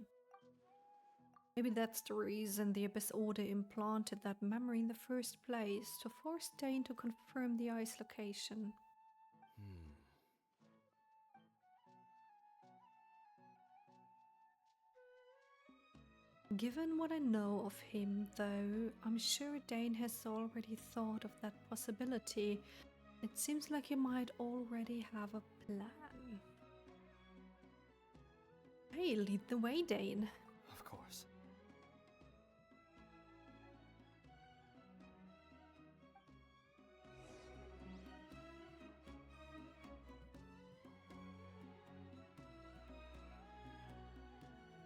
Maybe that's the reason the Abyss Order implanted that memory in the first place, to force Dane to confirm the eye's location. Given what I know of him, though, I'm sure Dane has already thought of that possibility. It seems like he might already have a plan. Hey, lead the way, Dane. Of course.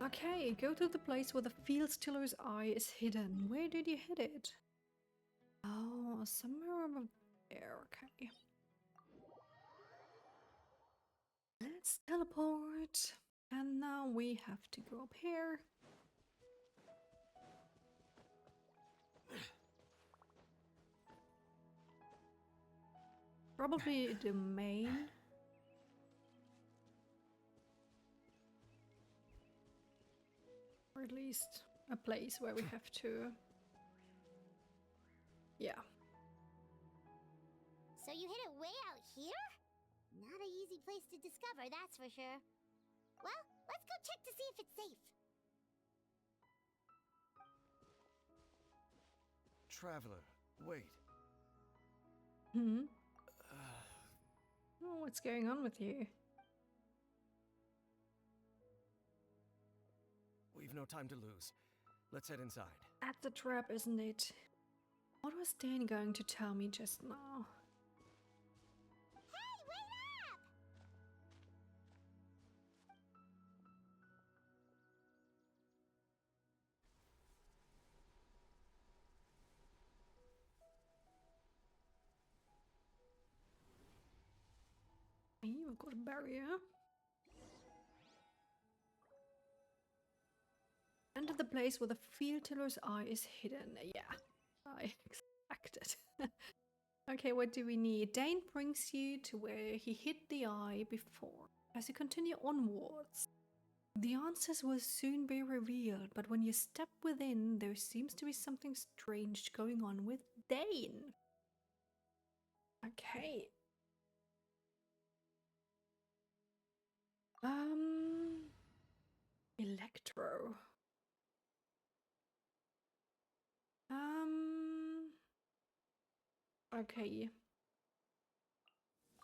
Okay, go to the place where the field stiller's eye is hidden. Where did you hid it? Oh, somewhere over there, okay. Let's teleport. And now we have to go up here. Probably a domain. Or at least a place where we have to... Yeah. So you hid it way out here? Not an easy place to discover, that's for sure. Well, let's go check to see if it's safe. Traveler, wait. Oh, what's going on with you? We've no time to lose. Let's head inside. That's a trap, isn't it? What was Dane going to tell me just now? Hey, wait up! Hey, we've got a barrier. Enter the place where the field tiller's eye is hidden. Yeah, I expected. Okay, what do we need? Dane brings you to where he hid the eye before. As you continue onwards, the answers will soon be revealed, but when you step within, there seems to be something strange going on with Dane. Okay. Electro. Okay.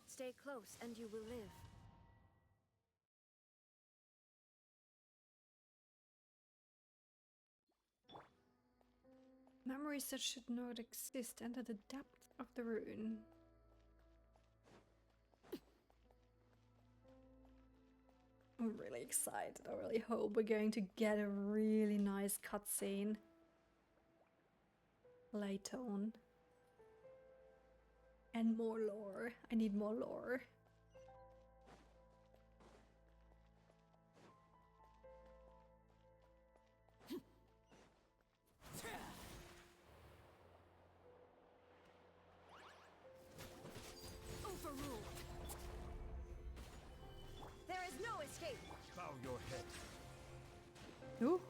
Stay close and you will live. Memories that should not exist enter the depth of the rune. I'm really excited. I really hope we're going to get a really nice cutscene. Light tone. And more lore. I need more lore. Overruled. There is no escape. Bow your head. Ooh.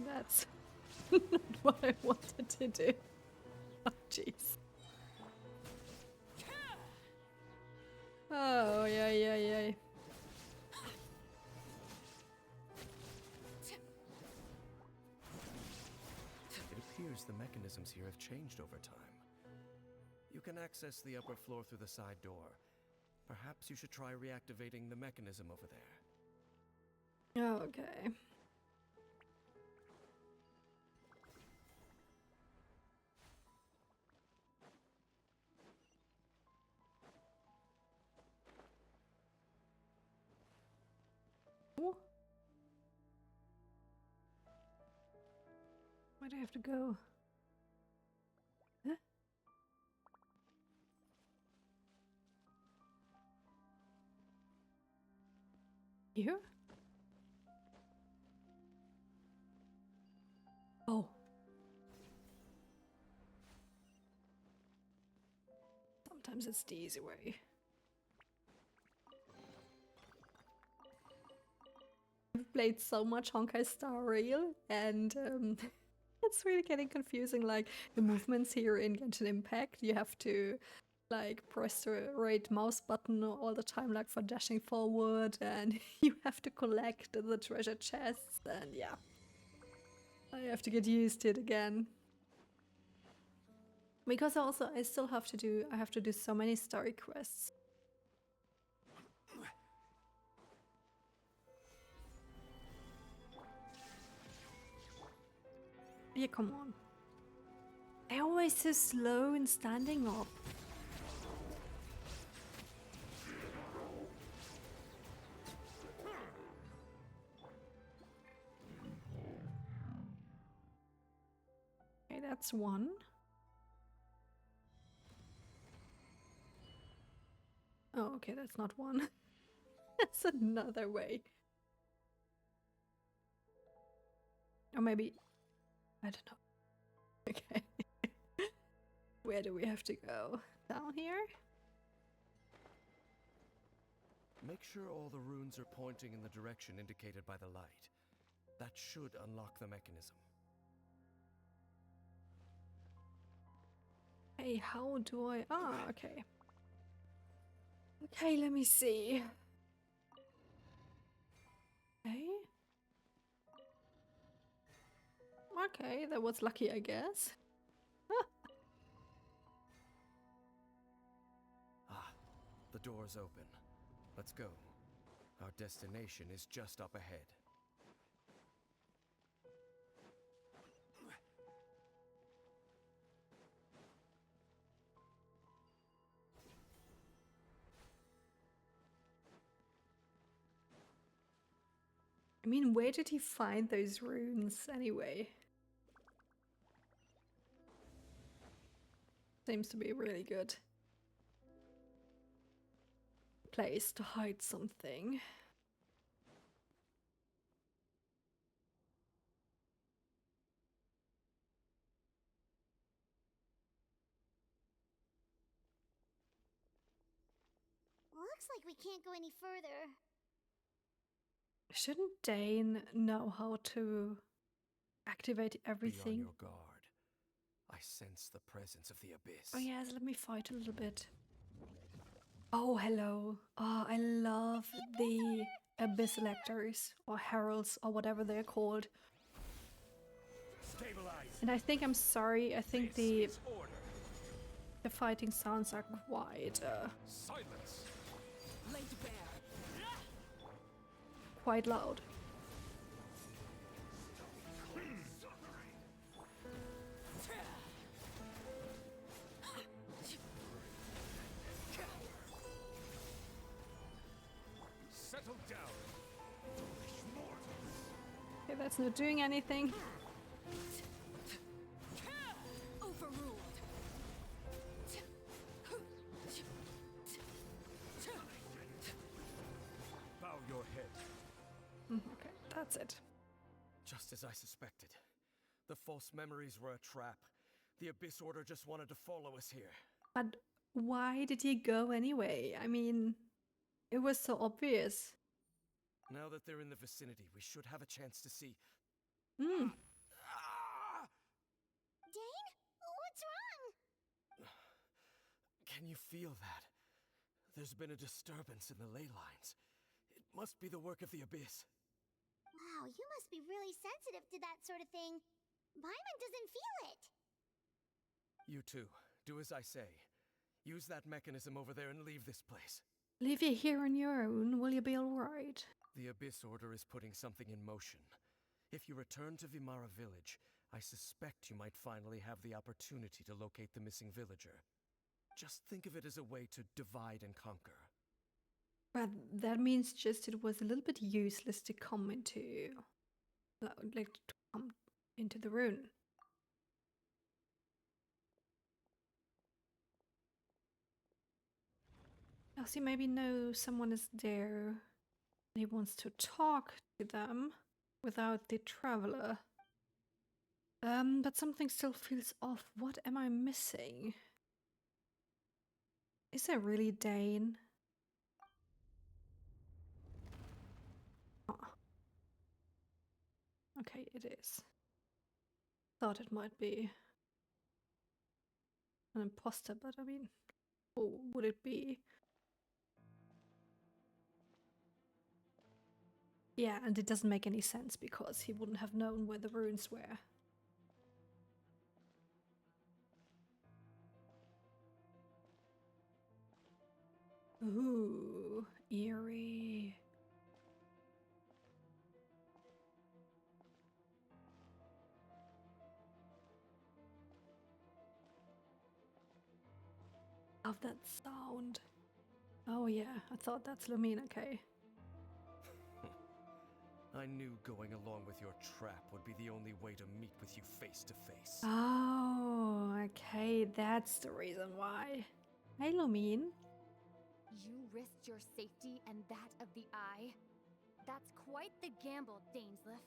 That's not what I wanted to do. Oh, jeez. Oh, yeah. It appears the mechanisms here have changed over time. You can access the upper floor through the side door. Perhaps you should try reactivating the mechanism over there. Okay. Ooh. Where do I have to go? Huh? Here? Oh. Sometimes it's the easy way. I've played so much Honkai Star Rail, and it's really getting confusing. Like the movements here in Genshin Impact, you have to like press the right mouse button all the time, like for dashing forward, and you have to collect the treasure chests, and yeah, I have to get used to it again. Because also I still have to do so many story quests. Yeah, come on. They're always so slow in standing up. Okay, that's one. Oh, okay, that's not one. That's another way. Or maybe... I don't know. Okay. Where do we have to go? Down here? Make sure all the runes are pointing in the direction indicated by the light. That should unlock the mechanism. Hey, how do I... Ah, okay. Okay, let me see. Okay. Okay, that was lucky, I guess. Ah, the door's open. Let's go. Our destination is just up ahead. I mean, where did he find those runes anyway? Seems to be a really good place to hide something. Looks like we can't go any further. Shouldn't Dane know how to activate Be on everything? your guard. I sense the presence of the abyss. Oh yes, let me fight a little bit. Oh, hello. Oh, I love the abyss electors or heralds or whatever they're called. Stabilize. And I think I'm sorry. I think This the is order. fighting sounds are quite Silence. Laid bare. quite loud. Settle down. Okay, that's not doing anything. That's it. Just as I suspected. The false memories were a trap. The Abyss Order just wanted to follow us here. But why did he go anyway? I mean, it was so obvious. Now that they're in the vicinity, we should have a chance to see. Hmm. Dane? What's wrong? Can you feel that? There's been a disturbance in the ley lines. It must be the work of the Abyss. Wow, you must be really sensitive to that sort of thing. Paimon doesn't feel it. You too. Do as I say. Use that mechanism over there and leave this place. Leave you here on your own. Will you be alright? The Abyss Order is putting something in motion. If you return to Vimara Village, I suspect you might finally have the opportunity to locate the missing villager. Just think of it as a way to divide and conquer. But that means just it was a little bit useless to come into, like, to come into the rune. Else he maybe knows someone is there and he wants to talk to them without the traveler. But something still feels off. What am I missing? Is there really Dane? Oh. Okay, it is. Thought it might be an imposter, but I mean, who would it be? Yeah, and it doesn't make any sense because he wouldn't have known where the runes were. Ooh, eerie. Love that sound. Oh yeah, I thought that's Lumine, okay. I knew going along with your trap would be the only way to meet with you face to face. Oh, okay, that's the reason why. Hey, Lumine. You risked your safety and that of the Eye? That's quite the gamble, Dainsleif.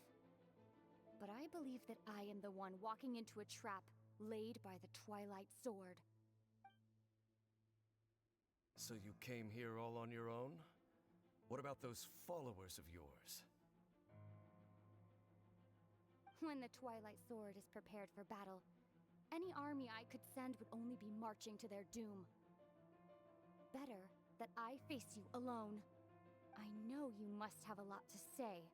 But I believe that I am the one walking into a trap laid by the Twilight Sword. So you came here all on your own? What about those followers of yours? When the Twilight Sword is prepared for battle, any army I could send would only be marching to their doom. Better that I face you alone. I know you must have a lot to say,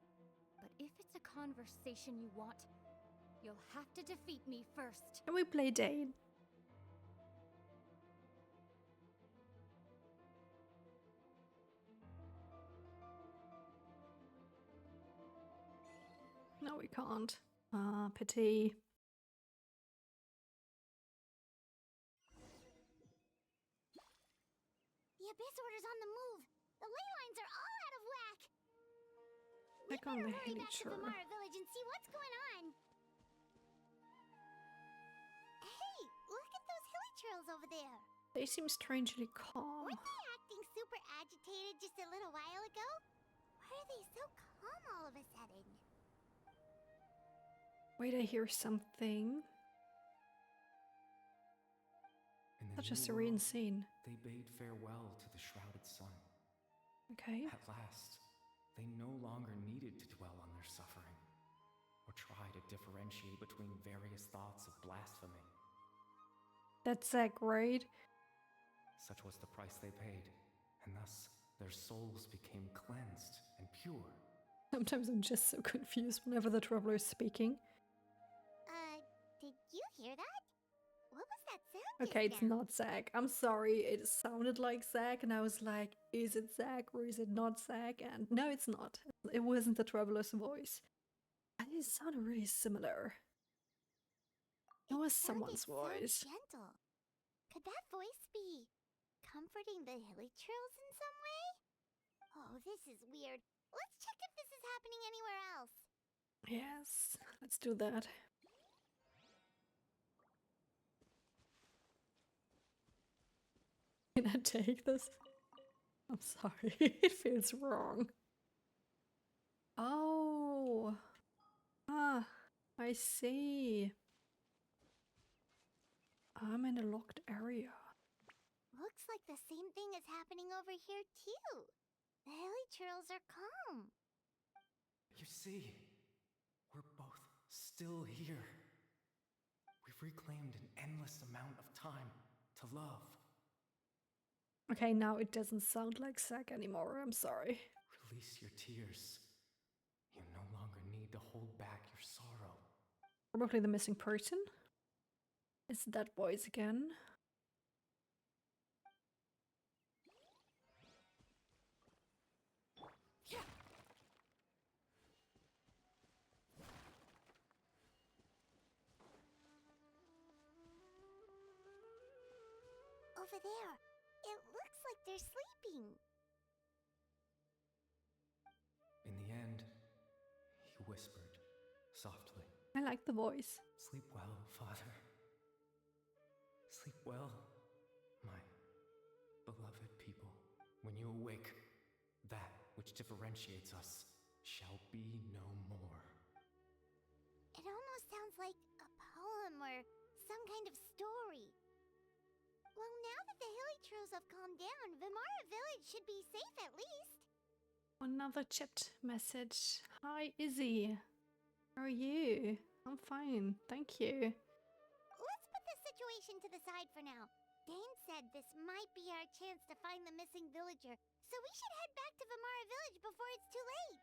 but if it's a conversation you want, you'll have to defeat me first. Can we play Dane? No, we can't. Ah, pity. The Abyss Order's on the move. The ley lines are all out of whack. We Back on better the hurry back to Hillicher. Vimara Village and see what's going on. Hey, look at those hilly trails over there. They seem strangely calm. Weren't they acting super agitated just a little while ago? Why are they so calm all of a sudden? Wait, I hear something. In the Such a new serene world, scene. they bade farewell to the shrouded sun. Okay. At last, they no longer needed to dwell on their suffering, or try to differentiate between various thoughts of blasphemy. That's great. Such was the price they paid, and thus their souls became cleansed and pure. Sometimes I'm just so confused whenever the traveler is speaking. Did you hear that? What was that sound Okay, just it's now? not Zach. I'm sorry, it sounded like Zach, and I was like, is it Zach or is it not Zach? And no, it's not. It wasn't the traveler's voice. And it sounded really similar. It was sounded someone's so voice. gentle. Could that voice be comforting the hilly trails in some way? Oh, this is weird. Let's check if this is happening anywhere else. Yes, let's do that. Can I take this? I'm sorry, it feels wrong. Oh. Ah, I see. I'm in a locked area. Looks like the same thing is happening over here, too. The hilly churls are calm. You see, we're both still here. We've reclaimed an endless amount of time to love. Okay, now it doesn't sound like Zack anymore. I'm sorry. Release your tears. You no longer need to hold back your sorrow. Probably the missing person. Is that voice again? Over there. It looks like they're sleeping. In the end, he whispered softly, I like the voice. "Sleep well, Father. Sleep well, my beloved people. When you awake, that which differentiates us shall be no more." It almost sounds like a poem or some kind of story. Well, now that the hilly churls have calmed down, Vimara Village should be safe at least. Another chat message. Hi, Izzy. How are you? I'm fine, thank you. Let's put this situation to the side for now. Dane said this might be our chance to find the missing villager, so we should head back to Vimara Village before it's too late.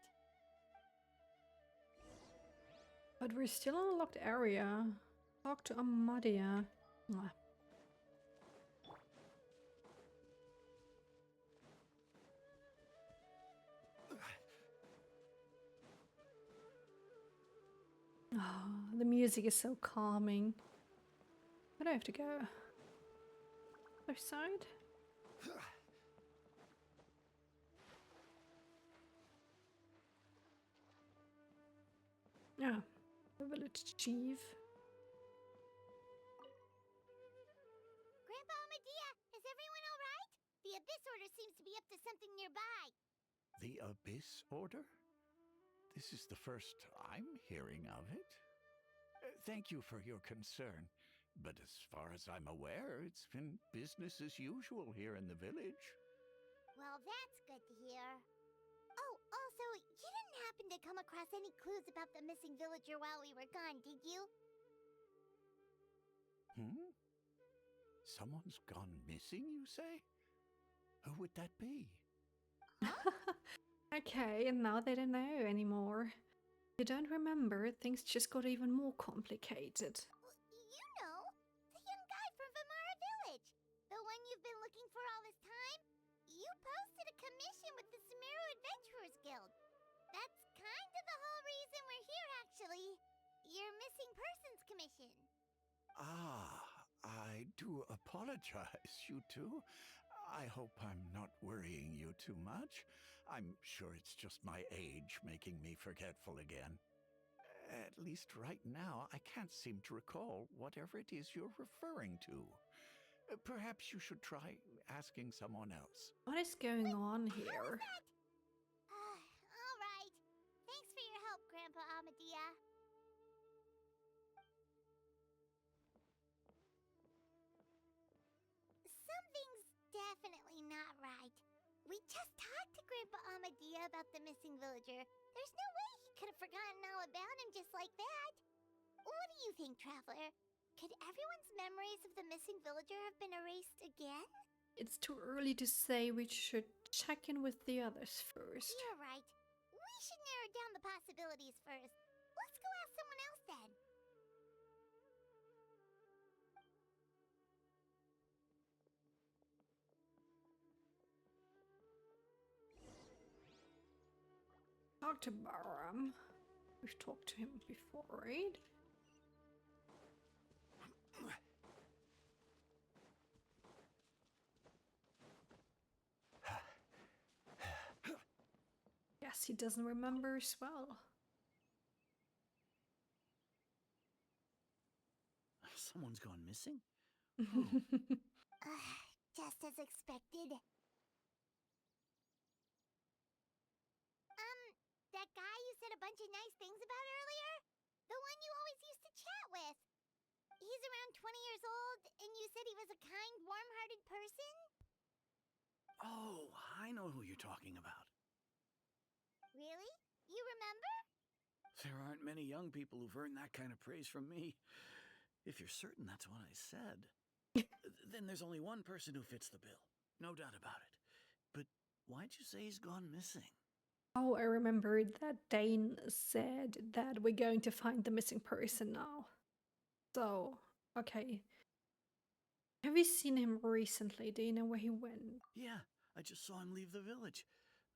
But we're still in a locked area. Talk to Amadia. Mwah. Oh, the music is so calming. Where do I have to go? Other side? Yeah, the village chief. Grandpa Amadea, is everyone alright? The Abyss Order seems to be up to something nearby. The Abyss Order? This is the first I'm hearing of it. Thank you for your concern, but as far as I'm aware, it's been business as usual here in the village. Well, that's good to hear. Oh, also, you didn't happen to come across any clues about the missing villager while we were gone, did you? Someone's gone missing, you say? Who would that be? Okay, and now they don't know anymore. You don't remember, things just got even more complicated. You know, the young guy from Vimara Village. The one you've been looking for all this time. You posted a commission with the Sumeru Adventurers Guild. That's kind of the whole reason we're here, actually. Your missing persons commission. Ah, I do apologize, you two. I hope I'm not worrying you too much. I'm sure it's just my age making me forgetful again. At least right now, I can't seem to recall whatever it is you're referring to. Perhaps you should try asking someone else. What is going on here? All right. Thanks for your help, Grandpa Amadea. Something's definitely not right. We just talked to Grandpa Amadea about the missing villager. There's no way he could have forgotten all about him just like that. What do you think, Traveler? Could everyone's memories of the missing villager have been erased again? It's too early to say. We should check in with the others first. You're right. We should narrow down the possibilities first. Let's go ask someone else then. Talk to Baram. We've talked to him before, right? Yes, he doesn't remember as well. Someone's gone missing? Just as expected. That guy you bunch of nice things about earlier? The one you always used to chat with. He's around 20 years old, and you said he was a kind, warm-hearted person? Oh, I know who you're talking about. Really? You remember? There aren't many young people who've earned that kind of praise from me. If you're certain that's what I said, then there's only one person who fits the bill. No doubt about it. But why'd you say he's gone missing? Oh, I remembered that Dane said that we're going to find the missing person now. So, okay. Have you seen him recently? Do you know where he went? Yeah, I just saw him leave the village.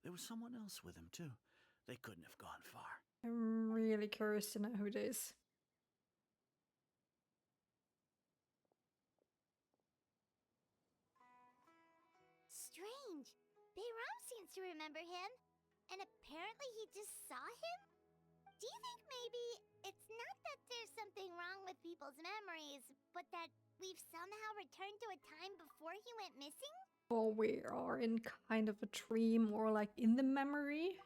There was someone else with him, too. They couldn't have gone far. I'm really curious to know who it is. Strange. Bayram seems to remember him. And apparently he just saw him? Do you think maybe it's not that there's something wrong with people's memories, but that we've somehow returned to a time before he went missing? Or we are in kind of a dream or like in the memory?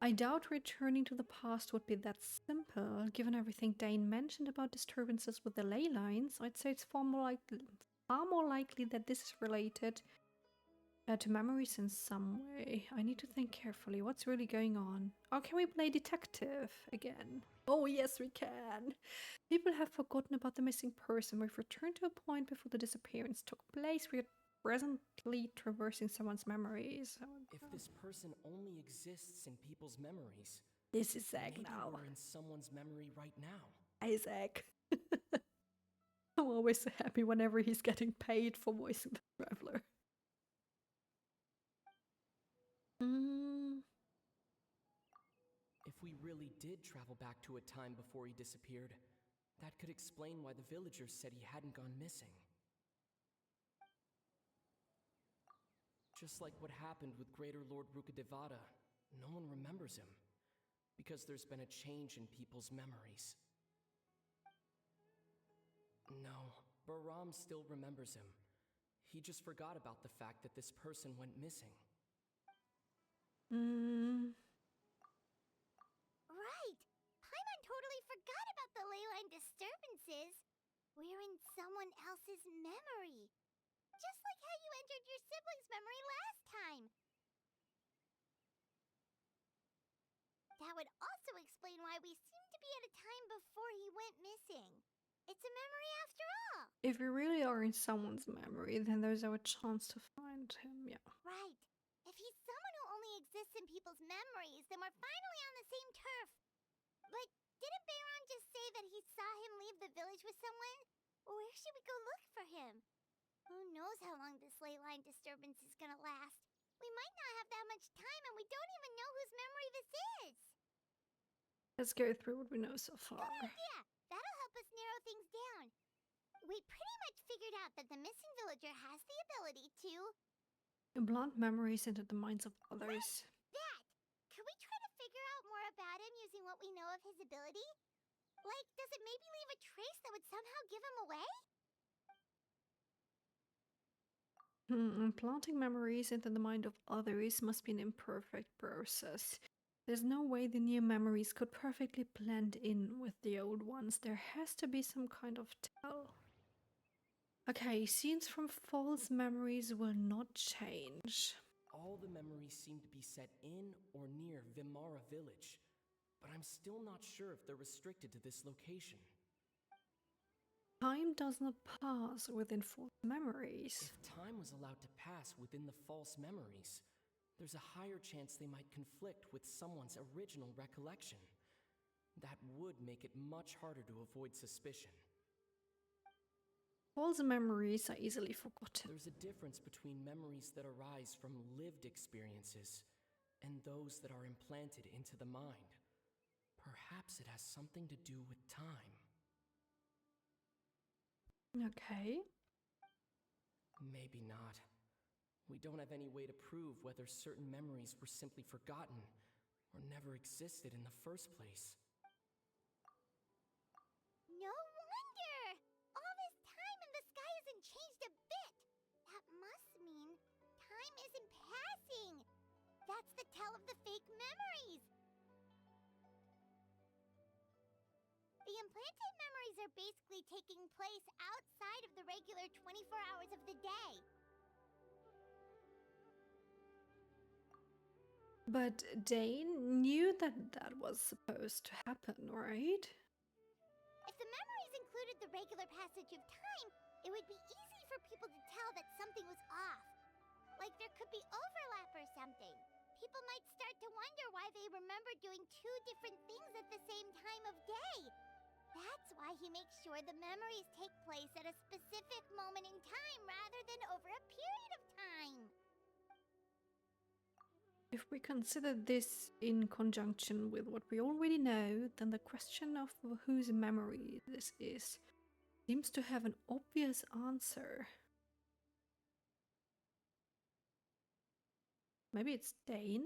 I doubt returning to the past would be that simple, given everything Dane mentioned about disturbances with the ley lines. I'd say it's far more likely that this is related to memories in some way. I need to think carefully. What's really going on? Or can we play detective again? Oh yes, we can. People have forgotten about the missing person. We've returned to a point before the disappearance took place. We are presently traversing someone's memories. If this person only exists in people's memories, this is Zach maybe now. we're in someone's memory right now. Isaac. I'm always so happy whenever he's getting paid for voicing the traveler. If we really did travel back to a time before he disappeared, that could explain why the villagers said he hadn't gone missing. Just like what happened with Greater Lord Rukadevada, no one remembers him, because there's been a change in people's memories. No, Bahram still remembers him. He just forgot about the fact that this person went missing. Right! Paimon totally forgot about the leyline disturbances. We're in someone else's memory. Just like how you entered your sibling's memory last time. That would also explain why we seem to be at a time before he went missing. It's a memory after all. If we really are in someone's memory, then there's our chance to find him, yeah. Right. If he's someone who only exists in people's memories, then we're finally on the same turf. But didn't Bayron just say that he saw him leave the village with someone? Where should we go look for him? Who knows how long this ley line disturbance is gonna last? We might not have that much time, and we don't even know whose memory this is. Let's go through what we know so far. Good idea! That'll help us narrow things down. We pretty much figured out that the missing villager has the ability to implant memories into the minds of others. That! Can we try to figure out more about him using what we know of his ability? Like, does it maybe leave a trace that would somehow give him away? Implanting memories into the mind of others must be an imperfect process. There's no way the new memories could perfectly blend in with the old ones. There has to be some kind of tell. Okay, scenes from false memories will not change. All the memories seem to be set in or near Vimara village, but I'm still not sure if they're restricted to this location. Time does not pass within false memories. If time was allowed to pass within the false memories, there's a higher chance they might conflict with someone's original recollection. That would make it much harder to avoid suspicion. False memories are easily forgotten. There's a difference between memories that arise from lived experiences and those that are implanted into the mind. Perhaps it has something to do with time. Okay. Maybe not. We don't have any way to prove whether certain memories were simply forgotten or never existed in the first place. No wonder! All this time and the sky hasn't changed a bit! That must mean time isn't passing! That's the tell of the fake memories! implanted memories are basically taking place outside of the regular 24 hours of the day. But Dane knew that that was supposed to happen, right? If the memories included the regular passage of time, it would be easy for people to tell that something was off. Like there could be overlap or something. People might start to wonder why they remember doing two different things at the same time of day. That's why he makes sure the memories take place at a specific moment in time rather than over a period of time. If we consider this in conjunction with what we already know, then the question of whose memory this is seems to have an obvious answer. Maybe it's Dane?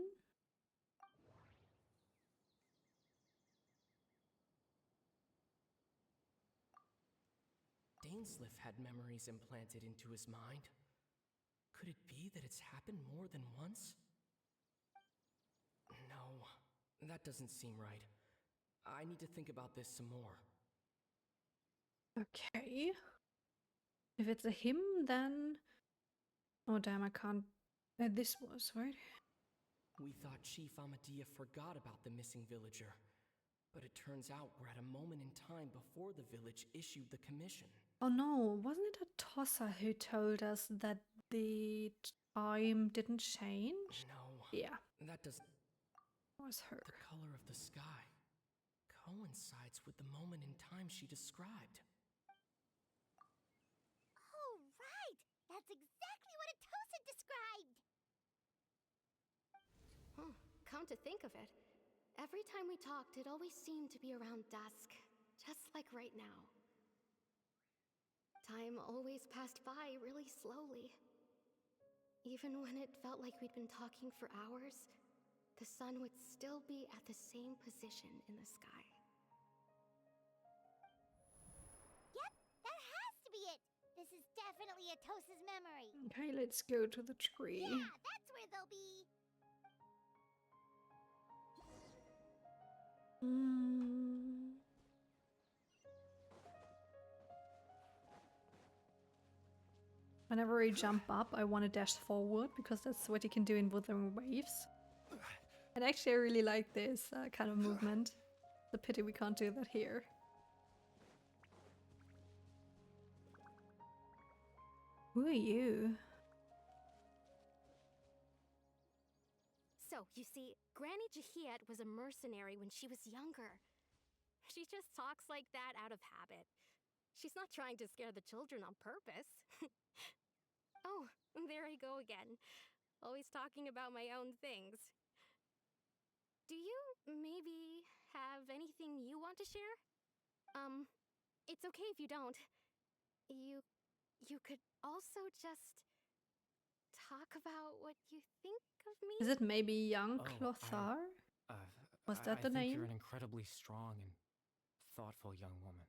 Dainsleif had memories implanted into his mind. Could it be that it's happened more than once? No, that doesn't seem right. I need to think about this some more. Okay. If it's a him, then... Oh damn, I can't... this was, right? We thought Chief Amadea forgot about the missing villager. But it turns out we're at a moment in time before the village issued the commission. Oh no, wasn't it Atossa who told us that the time didn't change? No. Yeah. That doesn't... It was her. The color of the sky coincides with the moment in time she described. Oh, right! That's exactly what Atossa described! Huh, come to think of it, every time we talked, it always seemed to be around dusk, just like right now. Time always passed by really slowly. Even when it felt like we'd been talking for hours, the sun would still be at the same position in the sky. Yep, that has to be it! This is definitely Atossa's memory. Okay, let's go to the tree. Yeah, that's where they'll be. Whenever I jump up, I want to dash forward because that's what you can do in Wuthering Waves. And actually, I really like this kind of movement. It's a pity we can't do that here. Who are you? So, you see, Granny Jahiet was a mercenary when she was younger. She just talks like that out of habit. She's not trying to scare the children on purpose. Oh, there I go again. Always talking about my own things. Do you maybe have anything you want to share? It's okay if you don't. You could also just talk about what you think of me? Is it maybe young Oh, Clothar? Was I that the think name? you're an incredibly strong and thoughtful young woman.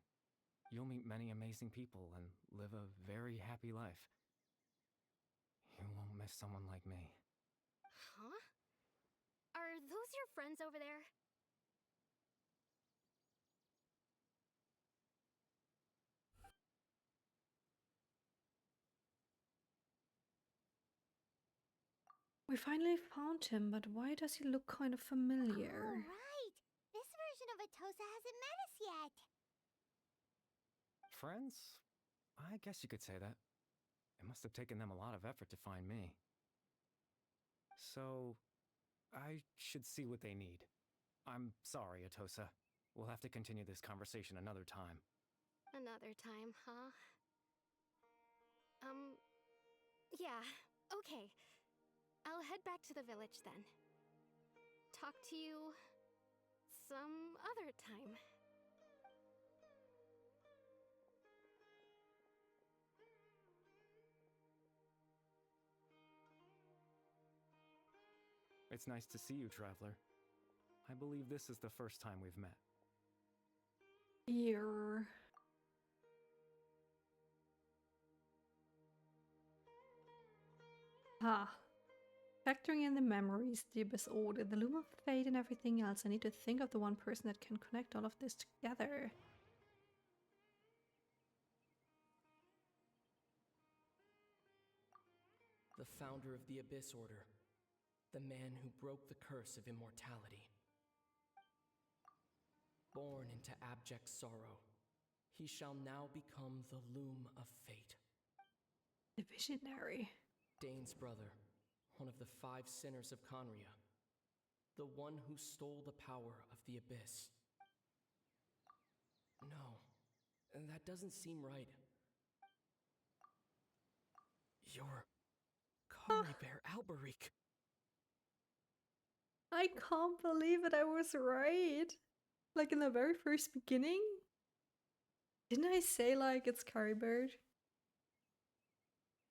You'll meet many amazing people and live a very happy life. You won't miss someone like me. Huh? Are those your friends over there? We finally found him, but why does he look kind of familiar? Oh, right! This version of Atossa hasn't met us yet. Friends? I guess you could say that. It must have taken them a lot of effort to find me. So, I should see what they need. I'm sorry, Atossa. We'll have to continue this conversation another time. Another time, huh? Yeah, okay. I'll head back to the village then. Talk to you some other time. It's nice to see you, Traveler. I believe this is the first time we've met. Here. Ah. Factoring in the memories, the Abyss Order, the Loom of Fate and everything else, I need to think of the one person that can connect all of this together. the founder of the Abyss Order, the man who broke the curse of immortality. Born into abject sorrow, he shall now become the Loom of Fate. The visionary. Dane's brother, one of the 5 sinners of Conria, the one who stole the power of the Abyss. No, that doesn't seem right. You're Bear Alberic. I can't believe it, I was right. Like in the very first beginning? Didn't I say like it's Caribird?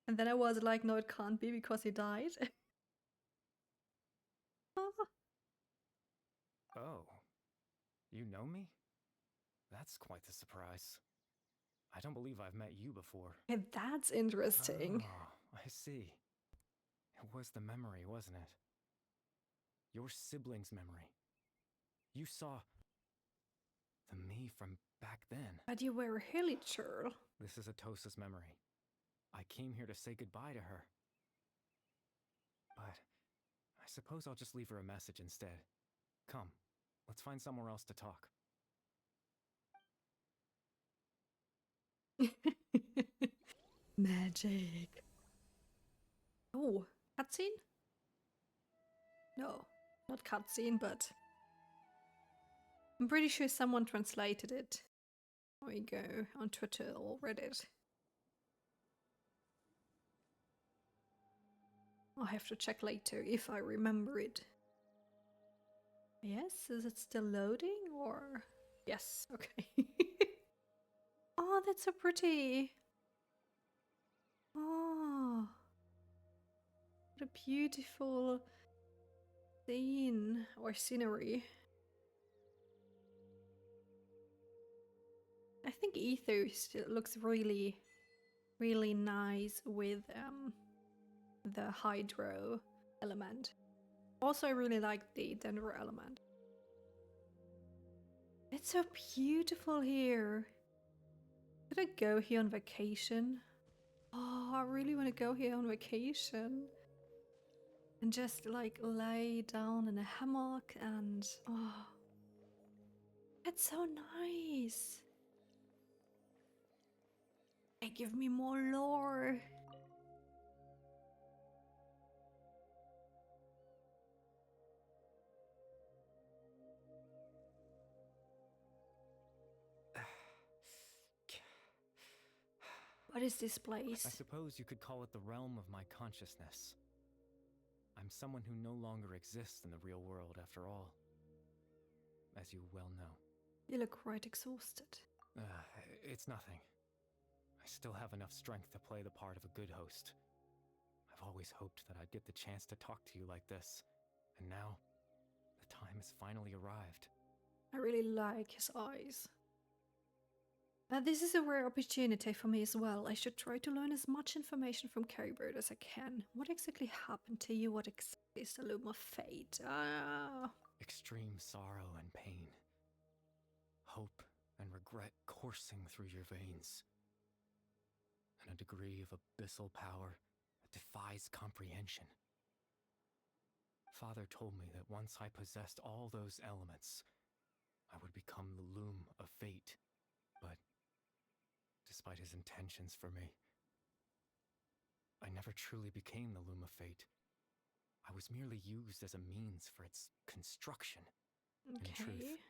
And then I was like, no, it can't be because he died. Oh, you know me? That's quite the surprise. I don't believe I've met you before. And that's interesting. Oh, I see. It was the memory, wasn't it? Your sibling's memory. You saw the me from back then. But you were a Hillichurl. This is Atosa's memory. I came here to say goodbye to her. But I suppose I'll just leave her a message instead. Come, let's find somewhere else to talk. Magic. Oh, cutscene? No, not cutscene, but I'm pretty sure someone translated it. There we go, on Twitter or Reddit. I'll have to check later if I remember it. Yes, is it still loading or? Yes, okay. Oh, that's so pretty. Oh, what a beautiful scene or scenery. I think Ether still looks really, really nice with the Hydro element. Also, I really like the Denver element. It's so beautiful here. Could I go here on vacation? Oh, I really want to go here on vacation. And just like lay down in a hammock and oh, it's so nice. Hey, give me more lore. What is this place? I suppose you could call it the realm of my consciousness. I'm someone who no longer exists in the real world after all, as you well know. You look quite exhausted. It's nothing. I still have enough strength to play the part of a good host. I've always hoped that I'd get the chance to talk to you like this, and now the time has finally arrived. I really like his eyes. This is a rare opportunity for me as well. I should try to learn as much information from Caribird as I can. What exactly happened to you? What exactly is the Loom of Fate? Extreme sorrow and pain. Hope and regret coursing through your veins. And a degree of abyssal power that defies comprehension. Father told me that once I possessed all those elements, I would become the Loom of Fate. But despite his intentions for me, I never truly became the Loom of Fate. I was merely used as a means for its construction. Okay. In truth,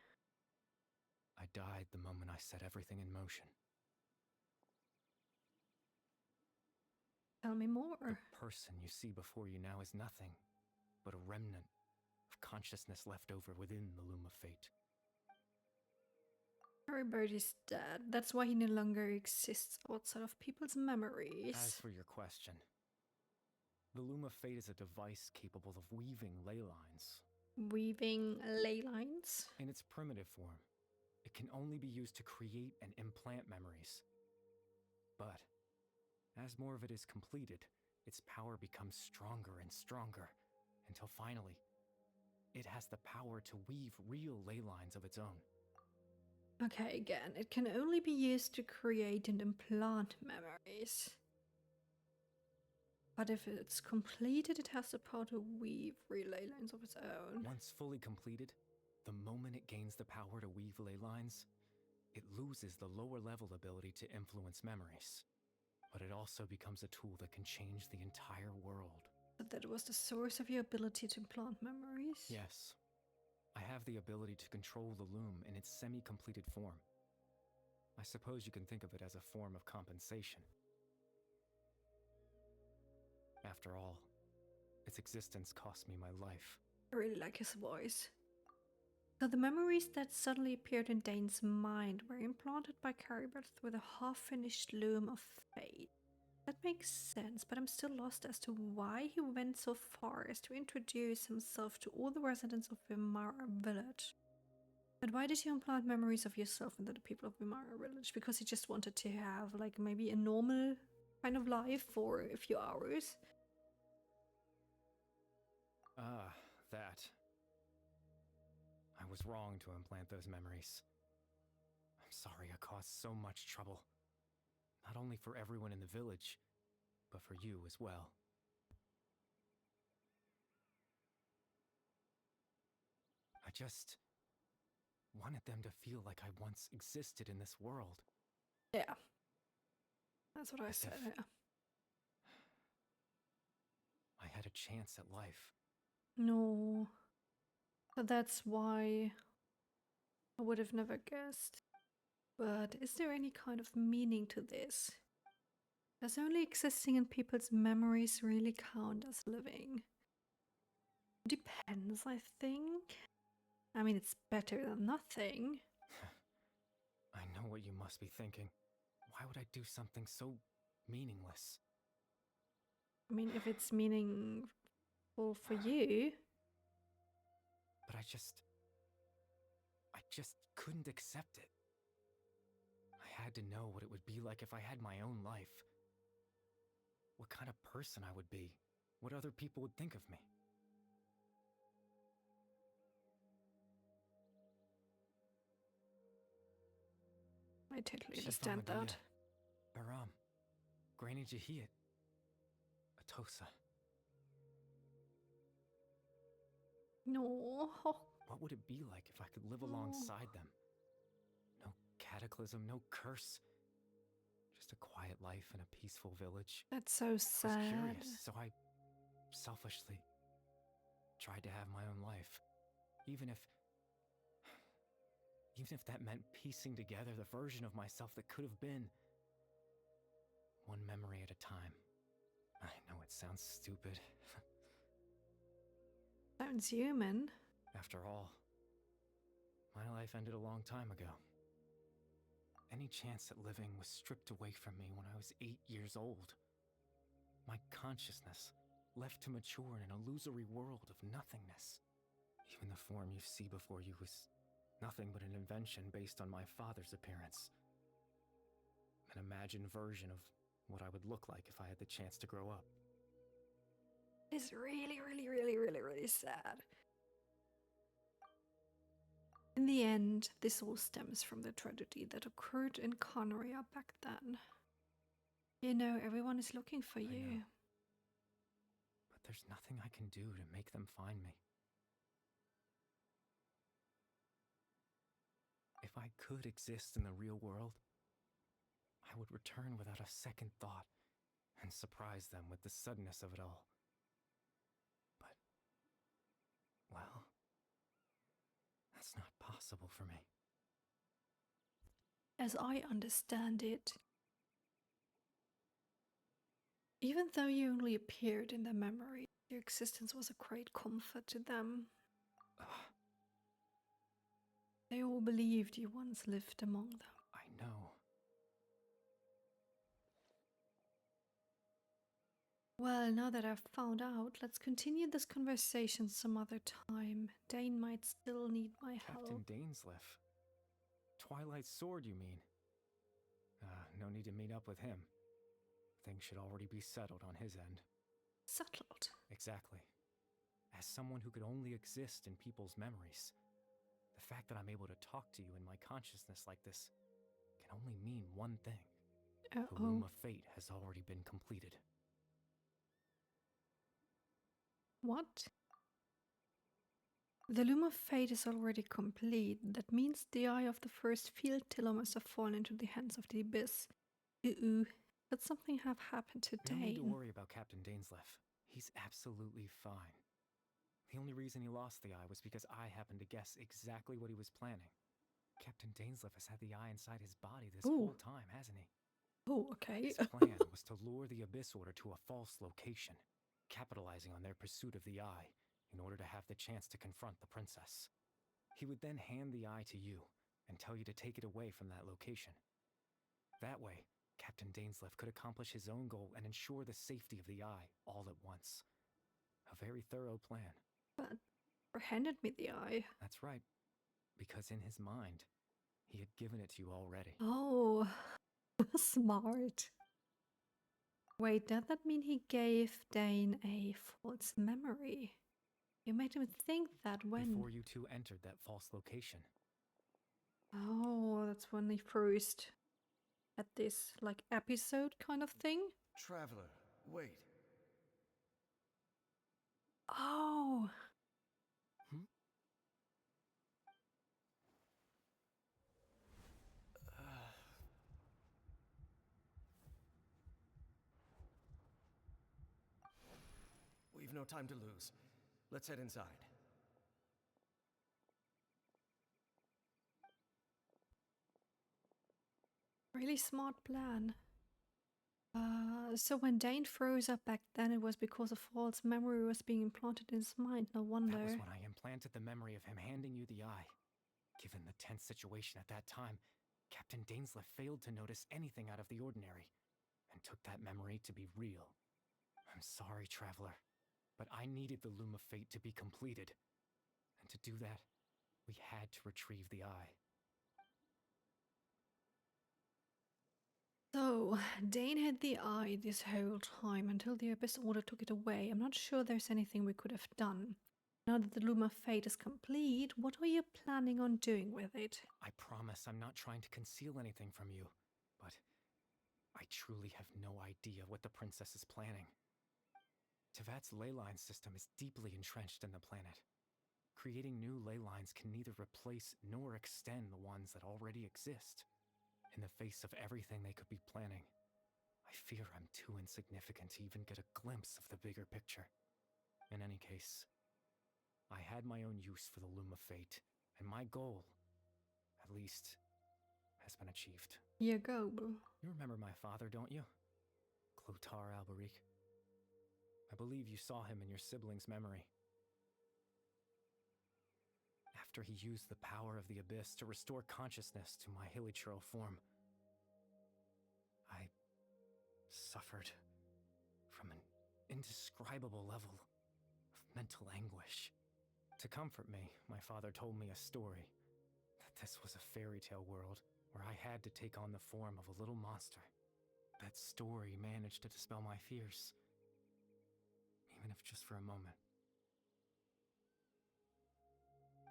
I died the moment I set everything in motion. Tell me more. The person you see before you now is nothing but a remnant of consciousness left over within the Loom of Fate. Caribird is dead. That's why he no longer exists outside of people's memories. As for your question, the Loom of Fate is a device capable of weaving ley lines. Weaving ley lines? In its primitive form, it can only be used to create and implant memories. But as more of it is completed, its power becomes stronger and stronger, until finally, it has the power to weave real ley lines of its own. Okay, again, it can only be used to create and implant memories. But if it's completed, it has the power to weave relay lines of its own. Once fully completed, the moment it gains the power to weave ley lines, it loses the lower level ability to influence memories. But it also becomes a tool that can change the entire world. But that was the source of your ability to implant memories? Yes. I have the ability to control the loom in its semi-completed form. I suppose you can think of it as a form of compensation. After all, its existence cost me my life. I really like his voice. So the memories that suddenly appeared in Dane's mind were implanted by Caribert with a half-finished loom of fate. That makes sense, but I'm still lost as to why he went so far as to introduce himself to all the residents of Vimara Village. And why did you implant memories of yourself into the people of Vimara Village? Because he just wanted to have, like, maybe a normal kind of life for a few hours? Ah, that. I was wrong to implant those memories. I'm sorry I caused so much trouble. Not only for everyone in the village, but for you as well. I just wanted them to feel like I once existed in this world. Yeah. That's what I As said, if yeah. I had a chance at life. No. But that's why I would have never guessed. But is there any kind of meaning to this? Does only existing in people's memories really count as living? Depends, I think. I mean, it's better than nothing. I know what you must be thinking. Why would I do something so meaningless? I mean, if it's meaningful for you. But I just couldn't accept it. I had to know what it would be like if I had my own life. What kind of person I would be. What other people would think of me. I totally understand that. Baram. Granny Jahiyat. Atosa. No. What would it be like if I could live alongside them? No cataclysm, no curse. Just a quiet life in a peaceful village. That's so sad. I was curious, so I selfishly tried to have my own life. Even if that meant piecing together the version of myself that could have been. One memory at a time. I know it sounds stupid. Sounds human. After all, my life ended a long time ago. Any chance at living was stripped away from me when I was 8 years old. My consciousness left to mature in an illusory world of nothingness. Even the form you see before you was nothing but an invention based on my father's appearance. An imagined version of what I would look like if I had the chance to grow up. It's really, really, really, really, really sad. In the end, this all stems from the tragedy that occurred in Conria back then. You know, everyone is looking for you. I know. But there's nothing I can do to make them find me. If I could exist in the real world, I would return without a second thought and surprise them with the suddenness of it all. But, well, that's not possible for me. As I understand it, even though you only appeared in their memory, your existence was a great comfort to them. They all believed you once lived among them. I know. Well, now that I've found out, let's continue this conversation some other time. Dane might still need my help. Captain Dainsleif. Twilight's sword, you mean? No need to meet up with him. Things should already be settled on his end. Settled? Exactly. As someone who could only exist in people's memories, the fact that I'm able to talk to you in my consciousness like this can only mean one thing. The Loom of Fate has already been completed. What? The Loom of Fate is already complete. That means the eye of the first field tiller must have fallen into the hands of the Abyss. Ooh, could something have happened to No need to Dane? worry about Captain Dainsleif. He's absolutely fine. The only reason he lost the eye was because I happened to guess exactly what he was planning. Captain Dainsleif has had the eye inside his body this Ooh. whole time, hasn't he? Oh, okay. His plan was to lure the Abyss Order to a false location, capitalizing on their pursuit of the eye in order to have the chance to confront the princess. He would then hand the eye to you and tell you to take it away from that location. That way, Captain Dainsleif could accomplish his own goal and ensure the safety of the eye all at once. A very thorough plan. But handed me the eye. That's right, because in his mind, he had given it to you already. Oh, smart. Wait, does that mean he gave Dane a false memory? You made him think that when... Before you two entered that false location. Oh, that's when he first had this, like, episode kind of thing? Traveler, wait. Oh. We've no time to lose. Let's head inside. Really smart plan. So when Dane froze up back then, it was because a false memory was being implanted in his mind. No wonder. That was when I implanted the memory of him handing you the eye. Given the tense situation at that time, Captain Dainsleif failed to notice anything out of the ordinary, and took that memory to be real. I'm sorry, Traveler, but I needed the Loom of Fate to be completed. And to do that, we had to retrieve the eye. So, Dane had the eye this whole time until the Abyss Order took it away. I'm not sure there's anything we could have done. Now that the Loom of Fate is complete, what are you planning on doing with it? I promise I'm not trying to conceal anything from you, but I truly have no idea what the princess is planning. Tevat's ley line system is deeply entrenched in the planet. Creating new ley lines can neither replace nor extend the ones that already exist. In the face of everything they could be planning, I fear I'm too insignificant to even get a glimpse of the bigger picture. In any case, I had my own use for the Loom of Fate, and my goal, at least, has been achieved. Your goal? You remember my father, don't you? Clotar Alberic. I believe you saw him in your sibling's memory. After he used the power of the Abyss to restore consciousness to my hilichurl form, I suffered from an indescribable level of mental anguish. To comfort me, my father told me a story, that this was a fairy tale world where I had to take on the form of a little monster. That story managed to dispel my fears, even if just for a moment.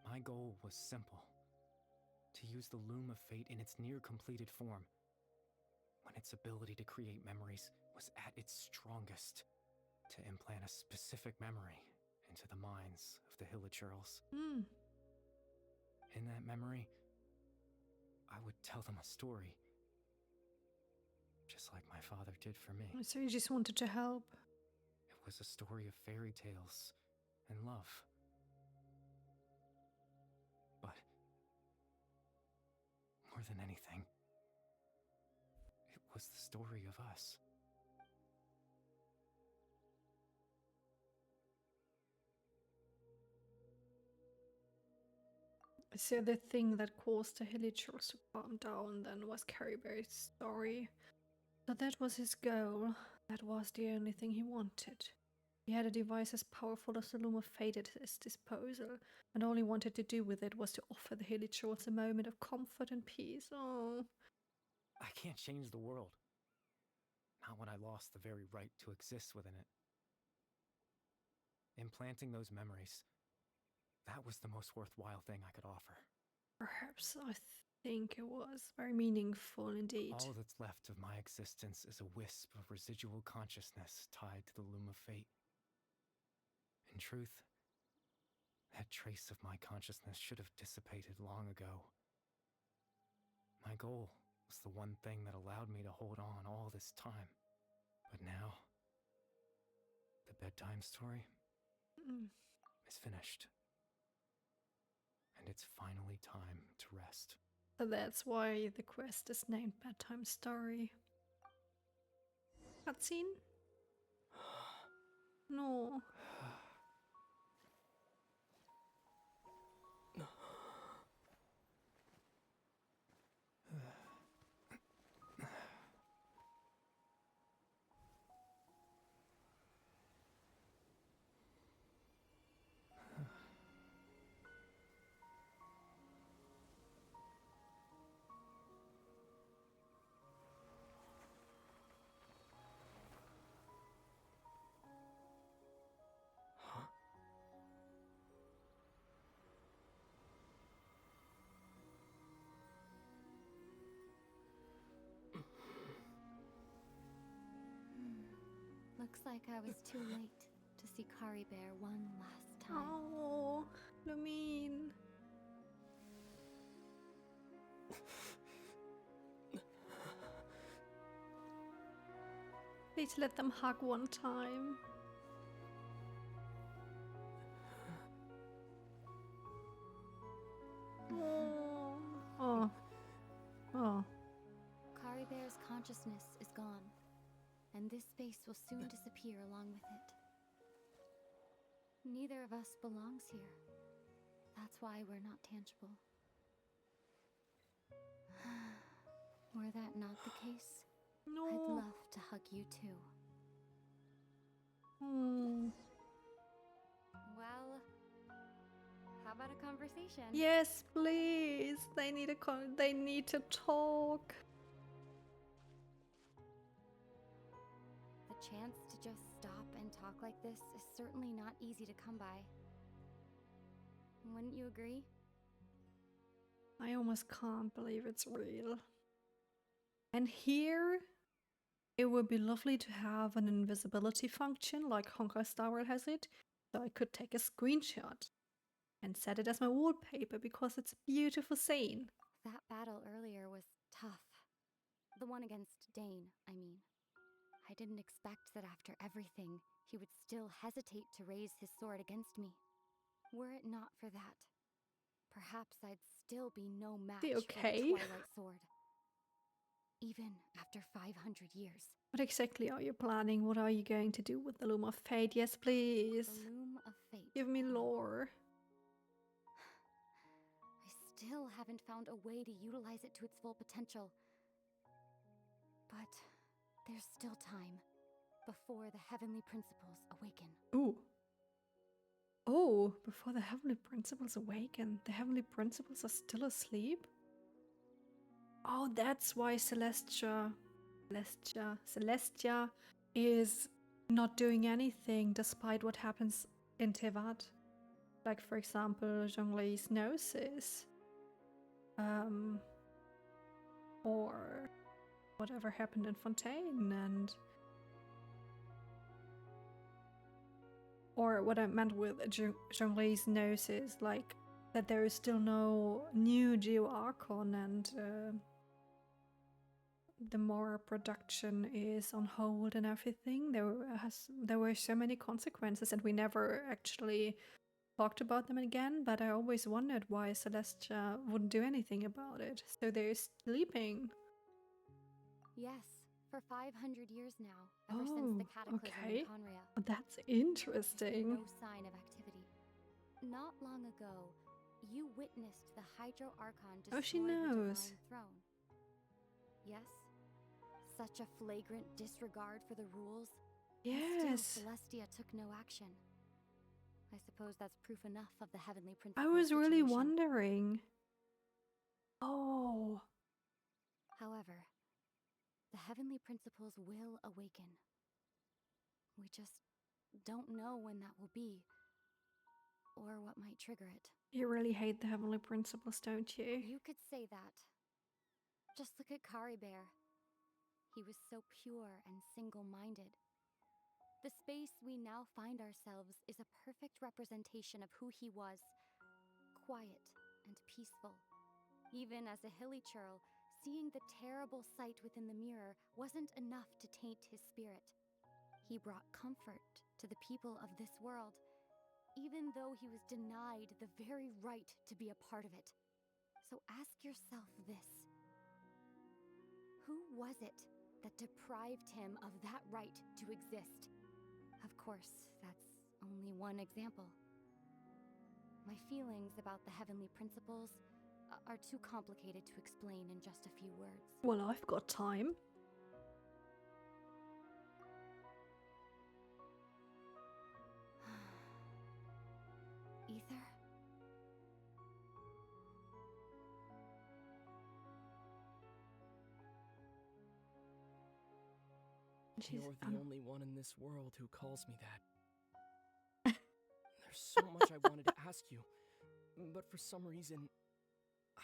My goal was simple: to use the Loom of Fate in its near-completed form, when its ability to create memories was at its strongest, to implant a specific memory into the minds of the hilichurls. In that memory, I would tell them a story, just like my father did for me. So you just wanted to help? It was a story of fairy tales and love. But more than anything, it was the story of us. So the thing that caused the hilichurls to calm down then was Carryberry's story. So that was his goal. That was the only thing he wanted. He had a device as powerful as the Loom of Fate at his disposal, and all he wanted to do with it was to offer the hilichurls a moment of comfort and peace. Oh. I can't change the world. Not when I lost the very right to exist within it. Implanting those memories, that was the most worthwhile thing I could offer. Perhaps I think it was very meaningful indeed. All that's left of my existence is a wisp of residual consciousness tied to the Loom of Fate. In truth, that trace of my consciousness should have dissipated long ago. My goal was the one thing that allowed me to hold on all this time. But now, the bedtime story is finished. And it's finally time to rest. So that's why the quest is named Bedtime Story. Cutscene? No. Looks like I was too late to see Kari Bear one last time. Oh, Lumine. Please let them hug one time. Oh. Oh. Oh. Kari Bear's consciousness is gone, and this space will soon disappear along with it. Neither of us belongs here. That's why we're not tangible. Were that not the case, No. I'd love to hug you too. Well, how about a conversation? Yes, please. They need they need to talk. The chance to just stop and talk like this is certainly not easy to come by. Wouldn't you agree? I almost can't believe it's real. And here, it would be lovely to have an invisibility function like Honkai Star Rail has it, so I could take a screenshot and set it as my wallpaper because it's a beautiful scene. That battle earlier was tough. The one against Dane, I mean. I didn't expect that after everything, he would still hesitate to raise his sword against me. Were it not for that, perhaps I'd still be no match for the Twilight Sword. Even after 500 years. What exactly are you planning? What are you going to do with the Loom of Fate? Yes, please. The Loom of Fate. Give me lore. I still haven't found a way to utilize it to its full potential. But there's still time before the Heavenly Principles awaken. Ooh. Oh, before the Heavenly Principles awaken, the Heavenly Principles are still asleep? Oh, that's why Celestia is not doing anything despite what happens in Tevat. Like, for example, Zhongli's Gnosis. Or whatever happened in Fontaine, and... Or what I meant with Zhongli's Gnosis, like, that there is still no new Geo Archon, and the more production is on hold and everything. There were so many consequences, and we never actually talked about them again, but I always wondered why Celestia wouldn't do anything about it. So they're sleeping. Yes, for 500 years now, ever since the cataclysm in Conria. That's interesting. No sign of activity. Not long ago, you witnessed the Hydro Archon destroy the Divine Throne. Yes? Such a flagrant disregard for the rules. Yes. Still, Celestia took no action. I suppose that's proof enough of the Heavenly Principles. I was really wondering. Oh. However, the Heavenly Principles will awaken. We just don't know when that will be, or what might trigger it. You really hate the Heavenly Principles, don't you? You could say that. Just look at Kari Bear. He was so pure and single-minded. The space we now find ourselves is a perfect representation of who he was. Quiet and peaceful. Even as a hilly churl, seeing the terrible sight within the mirror wasn't enough to taint his spirit. He brought comfort to the people of this world, even though he was denied the very right to be a part of it. So ask yourself this. Who was it that deprived him of that right to exist? Of course, that's only one example. My feelings about the heavenly principles are too complicated to explain in just a few words. Well, I've got time. Ether? You're the only one in this world who calls me that. There's so much I wanted to ask you, but for some reason,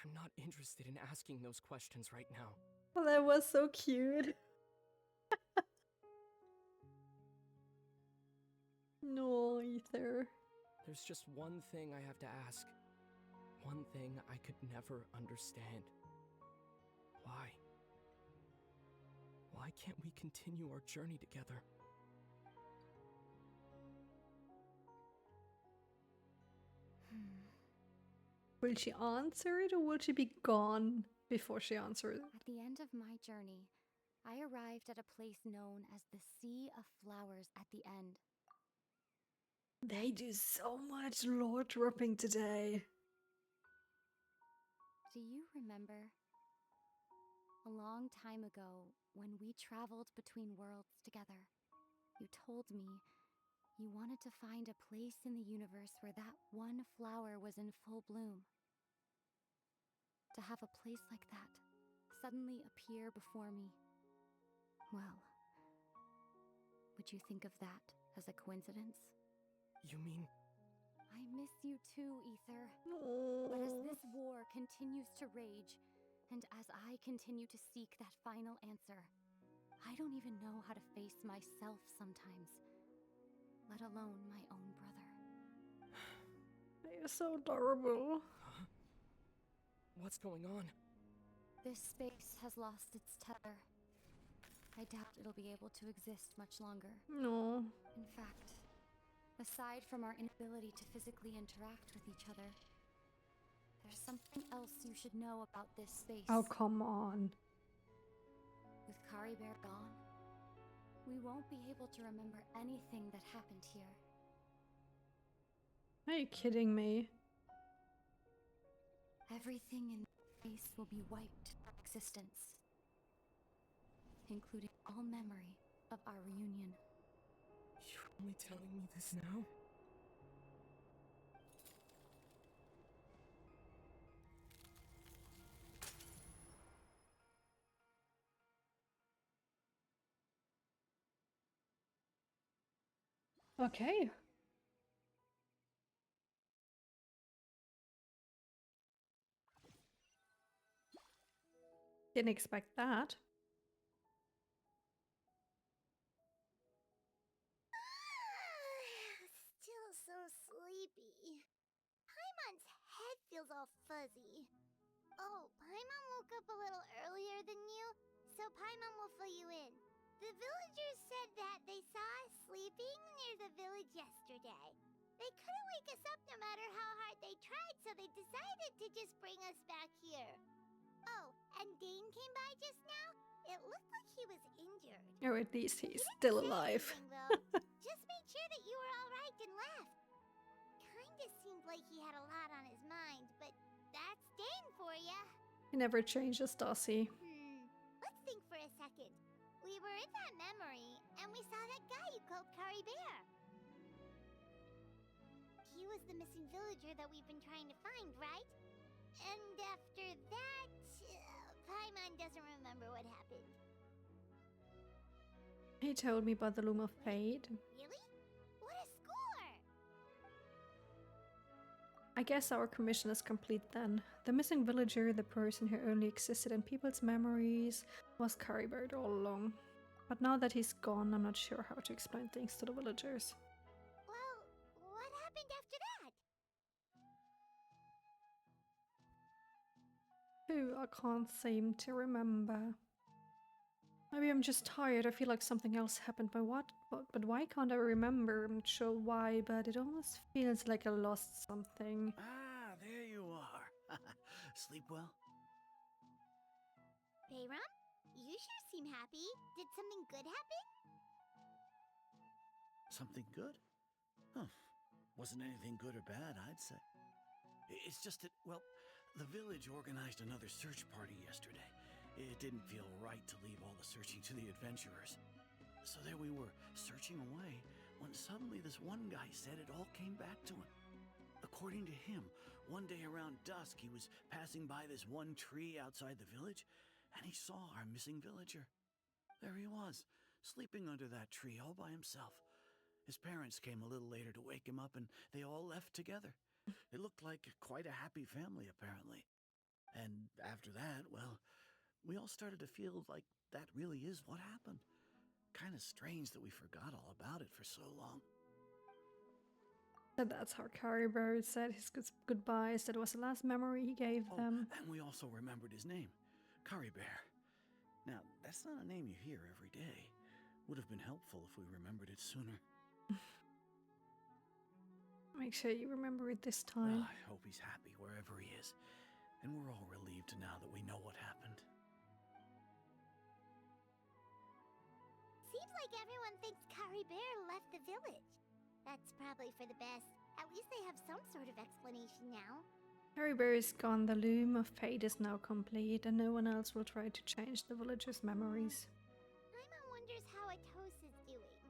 I'm not interested in asking those questions right now. Well, that was so cute. No, Ether. There's just one thing I have to ask. One thing I could never understand. Why? Why can't we continue our journey together? Will she answer it or will she be gone before she answers? At the end of my journey, I arrived at a place known as the Sea of Flowers at the end. They do so much lore dropping today. Do you remember? A long time ago, when we traveled between worlds together, you told me you wanted to find a place in the universe where that one flower was in full bloom. To have a place like that suddenly appear before me. Well, would you think of that as a coincidence? You mean... I miss you too, Ether. Oh. But as this war continues to rage, and as I continue to seek that final answer, I don't even know how to face myself sometimes, let alone my own brother. They're so adorable. What's going on? This space has lost its tether. I doubt it'll be able to exist much longer. No. In fact, aside from our inability to physically interact with each other, there's something else you should know about this space. Oh, come on. With Caribert gone, we won't be able to remember anything that happened here. Are you kidding me? Everything in space will be wiped from existence, including all memory of our reunion. You're only telling me this now? Okay. Didn't expect that. Still so sleepy. Paimon's head feels all fuzzy. Oh, Paimon woke up a little earlier than you, so Paimon will fill you in. The villagers said that they saw us sleeping near the village yesterday. They couldn't wake us up no matter how hard they tried, so they decided to just bring us back here. Oh, and Dane came by just now. It looked like he was injured. Or at least he's He didn't still say alive. anything, though. Just made sure that you were all right and left. Kinda seemed like he had a lot on his mind, but that's Dane for ya. He never changes, does he? Let's think for a second. We were in that memory, and we saw that guy you called Caribert. He was the missing villager that we've been trying to find, right? And after that, Paimon doesn't remember what happened. He told me about the Loom of Fate. Really? What a score! I guess our commission is complete then. The missing villager, the person who only existed in people's memories, was Caribert all along. But now that he's gone, I'm not sure how to explain things to the villagers. Well, what happened after that? I can't seem to remember. Maybe I'm just tired. I feel like something else happened. But why can't I remember? I'm not sure why, but it almost feels like I lost something. Ah, there you are. Sleep well? Bayram, you sure seem happy. Did something good happen? Something good? Huh. Wasn't anything good or bad, I'd say. It's just that, well, the village organized another search party yesterday. It didn't feel right to leave all the searching to the adventurers. So there we were, searching away, when suddenly this one guy said it all came back to him. According to him, one day around dusk, he was passing by this one tree outside the village, and he saw our missing villager. There he was, sleeping under that tree all by himself. His parents came a little later to wake him up, and they all left together. It looked like quite a happy family, apparently. And after that, well, we all started to feel like that really is what happened. Kind of strange that we forgot all about it for so long. And that's how Caribou said his goodbyes. That was the last memory he gave them. And we also remembered his name, Curry Bear. Now, that's not a name you hear every day. Would have been helpful if we remembered it sooner. Make sure you remember it this time. Well, I hope he's happy wherever he is. And we're all relieved now that we know what happened. Seems like everyone thinks Curry Bear left the village. That's probably for the best. At least they have some sort of explanation now. Caribou is gone, the loom of fate is now complete, and no one else will try to change the villagers' memories. Paimon wonders how Atosa's doing.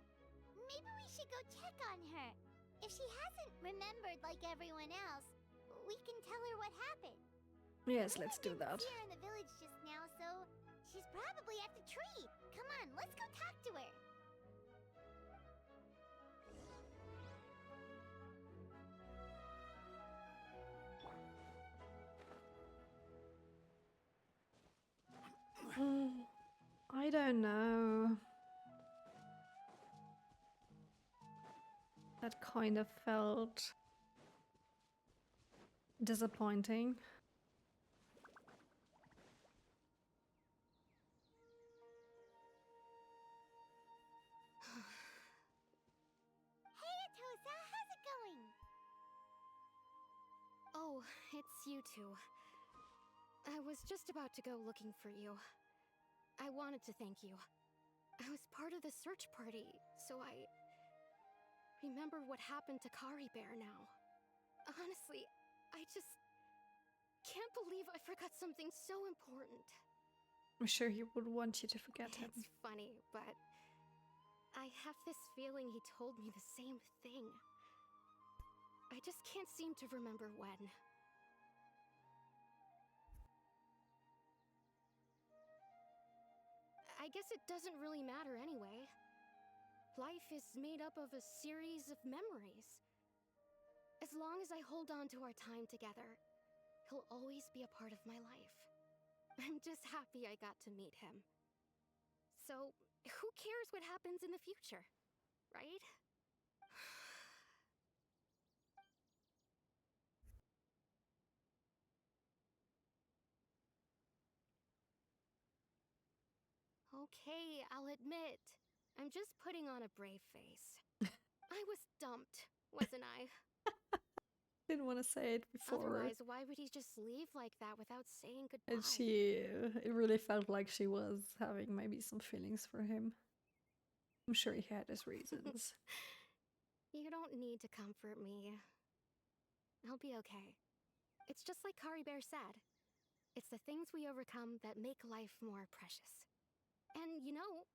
Maybe we should go check on her. If she hasn't remembered like everyone else, we can tell her what happened. Yes, let's do that. We didn't see her in the village just now, so she's probably at the tree. Come on, let's go talk to her. I don't know. That kind of felt disappointing. Hey, Atosa, how's it going? Oh, it's you two. I was just about to go looking for you. I wanted to thank you. I was part of the search party, so I remember what happened to Kari Bear now. Honestly, I just can't believe I forgot something so important. I'm sure he would want you to forget him. It's funny, but I have this feeling he told me the same thing. I just can't seem to remember when. I guess it doesn't really matter anyway. Life is made up of a series of memories. As long as I hold on to our time together, he'll always be a part of my life. I'm just happy I got to meet him. So, who cares what happens in the future, right? Okay, I'll admit, I'm just putting on a brave face. I was dumped, wasn't I? Didn't want to say it before. Otherwise, why would he just leave like that without saying goodbye? And it really felt like she was having maybe some feelings for him. I'm sure he had his reasons. You don't need to comfort me. I'll be okay. It's just like Kari Bear said. It's the things we overcome that make life more precious. And you know,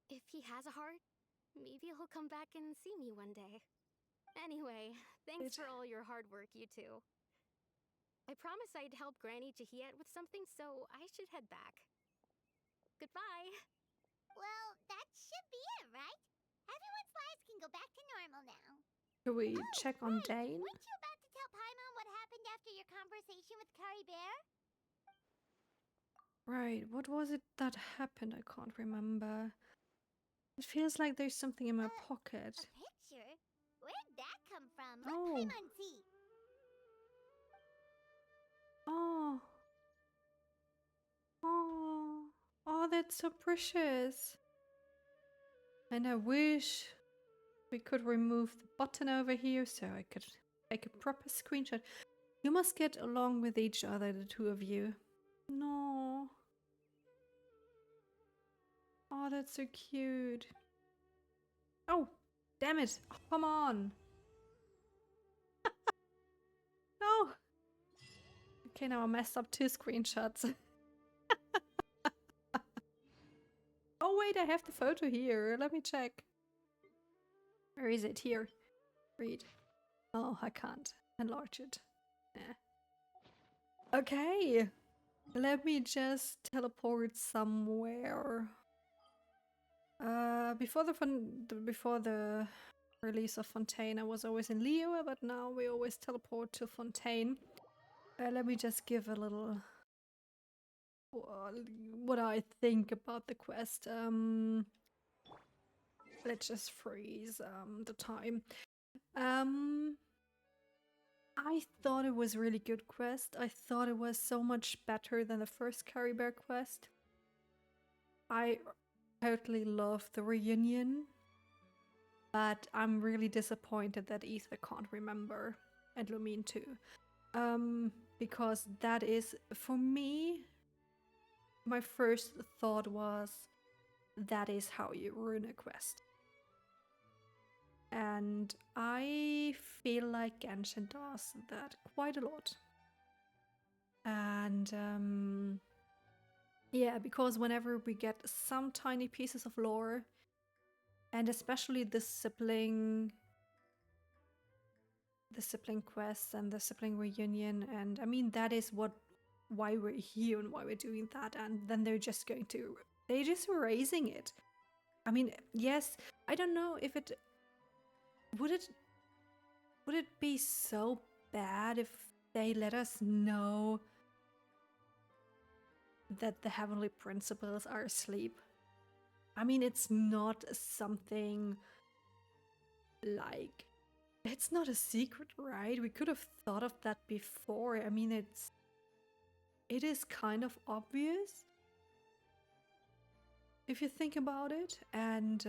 if he has a heart, maybe he'll come back and see me one day. Anyway, thanks for all your hard work, you two. I promised I'd help Granny Jahiet with something, so I should head back. Goodbye! Well, that should be it, right? Everyone's lives can go back to normal now. Can we check on Dane? Weren't you about to tell Paimon what happened after your conversation with Curry Bear? Right, what was it that happened? I can't remember. It feels like there's something in my pocket. A picture? Where'd that come from? Oh. Let Paimon see. Oh. Oh. Oh, that's so precious. And I wish we could remove the button over here so I could take a proper screenshot. You must get along with each other, the two of you. No. Oh, that's so cute. Oh, damn it. Oh, come on. No. Okay, now I messed up 2 screenshots. Oh, wait, I have the photo here. Let me check. Where is it? Here. Read. Oh, I can't enlarge it. Yeah. Okay. Let me just teleport somewhere. Before the release of Fontaine, I was always in Liyue, but now we always teleport to Fontaine. Let me just give a little what I think about the quest. Let's just freeze the time. I thought it was really good quest. I thought it was so much better than the first Carrybear quest. I totally love the reunion, but I'm really disappointed that Ether can't remember, and Lumine too. Because that is, for me, my first thought was, that is how you ruin a quest. And I feel like Genshin does that quite a lot. And yeah, because whenever we get some tiny pieces of lore, and especially the sibling quests and the sibling reunion, and I mean that is why we're here and why we're doing that, and then they're just erasing it. I mean, yes, I don't know if it would it be so bad if they let us know that the heavenly principles are asleep. I mean, it's not something like, it's not a secret, right? We could have thought of that before. I mean, it is kind of obvious if you think about it. And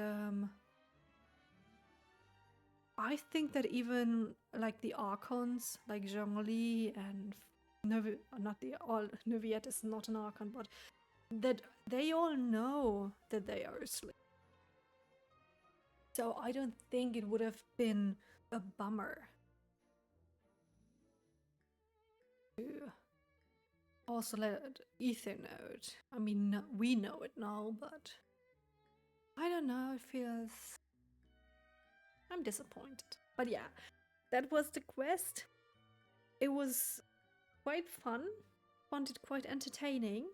I think that even like the Archons, like Zhongli and Neuvillette is not an Archon, but that they all know that they are asleep. So I don't think it would have been a bummer to also let Ether know it. I mean, no, we know it now, but I don't know, it feels... I'm disappointed. But yeah, that was the quest. It was quite fun. Found it quite entertaining.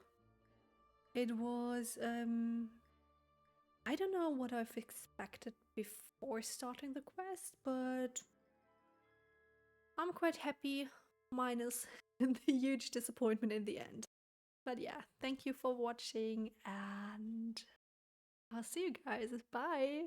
It was, I don't know what I've expected before starting the quest, but I'm quite happy, minus the huge disappointment in the end. But yeah, thank you for watching, and I'll see you guys. Bye!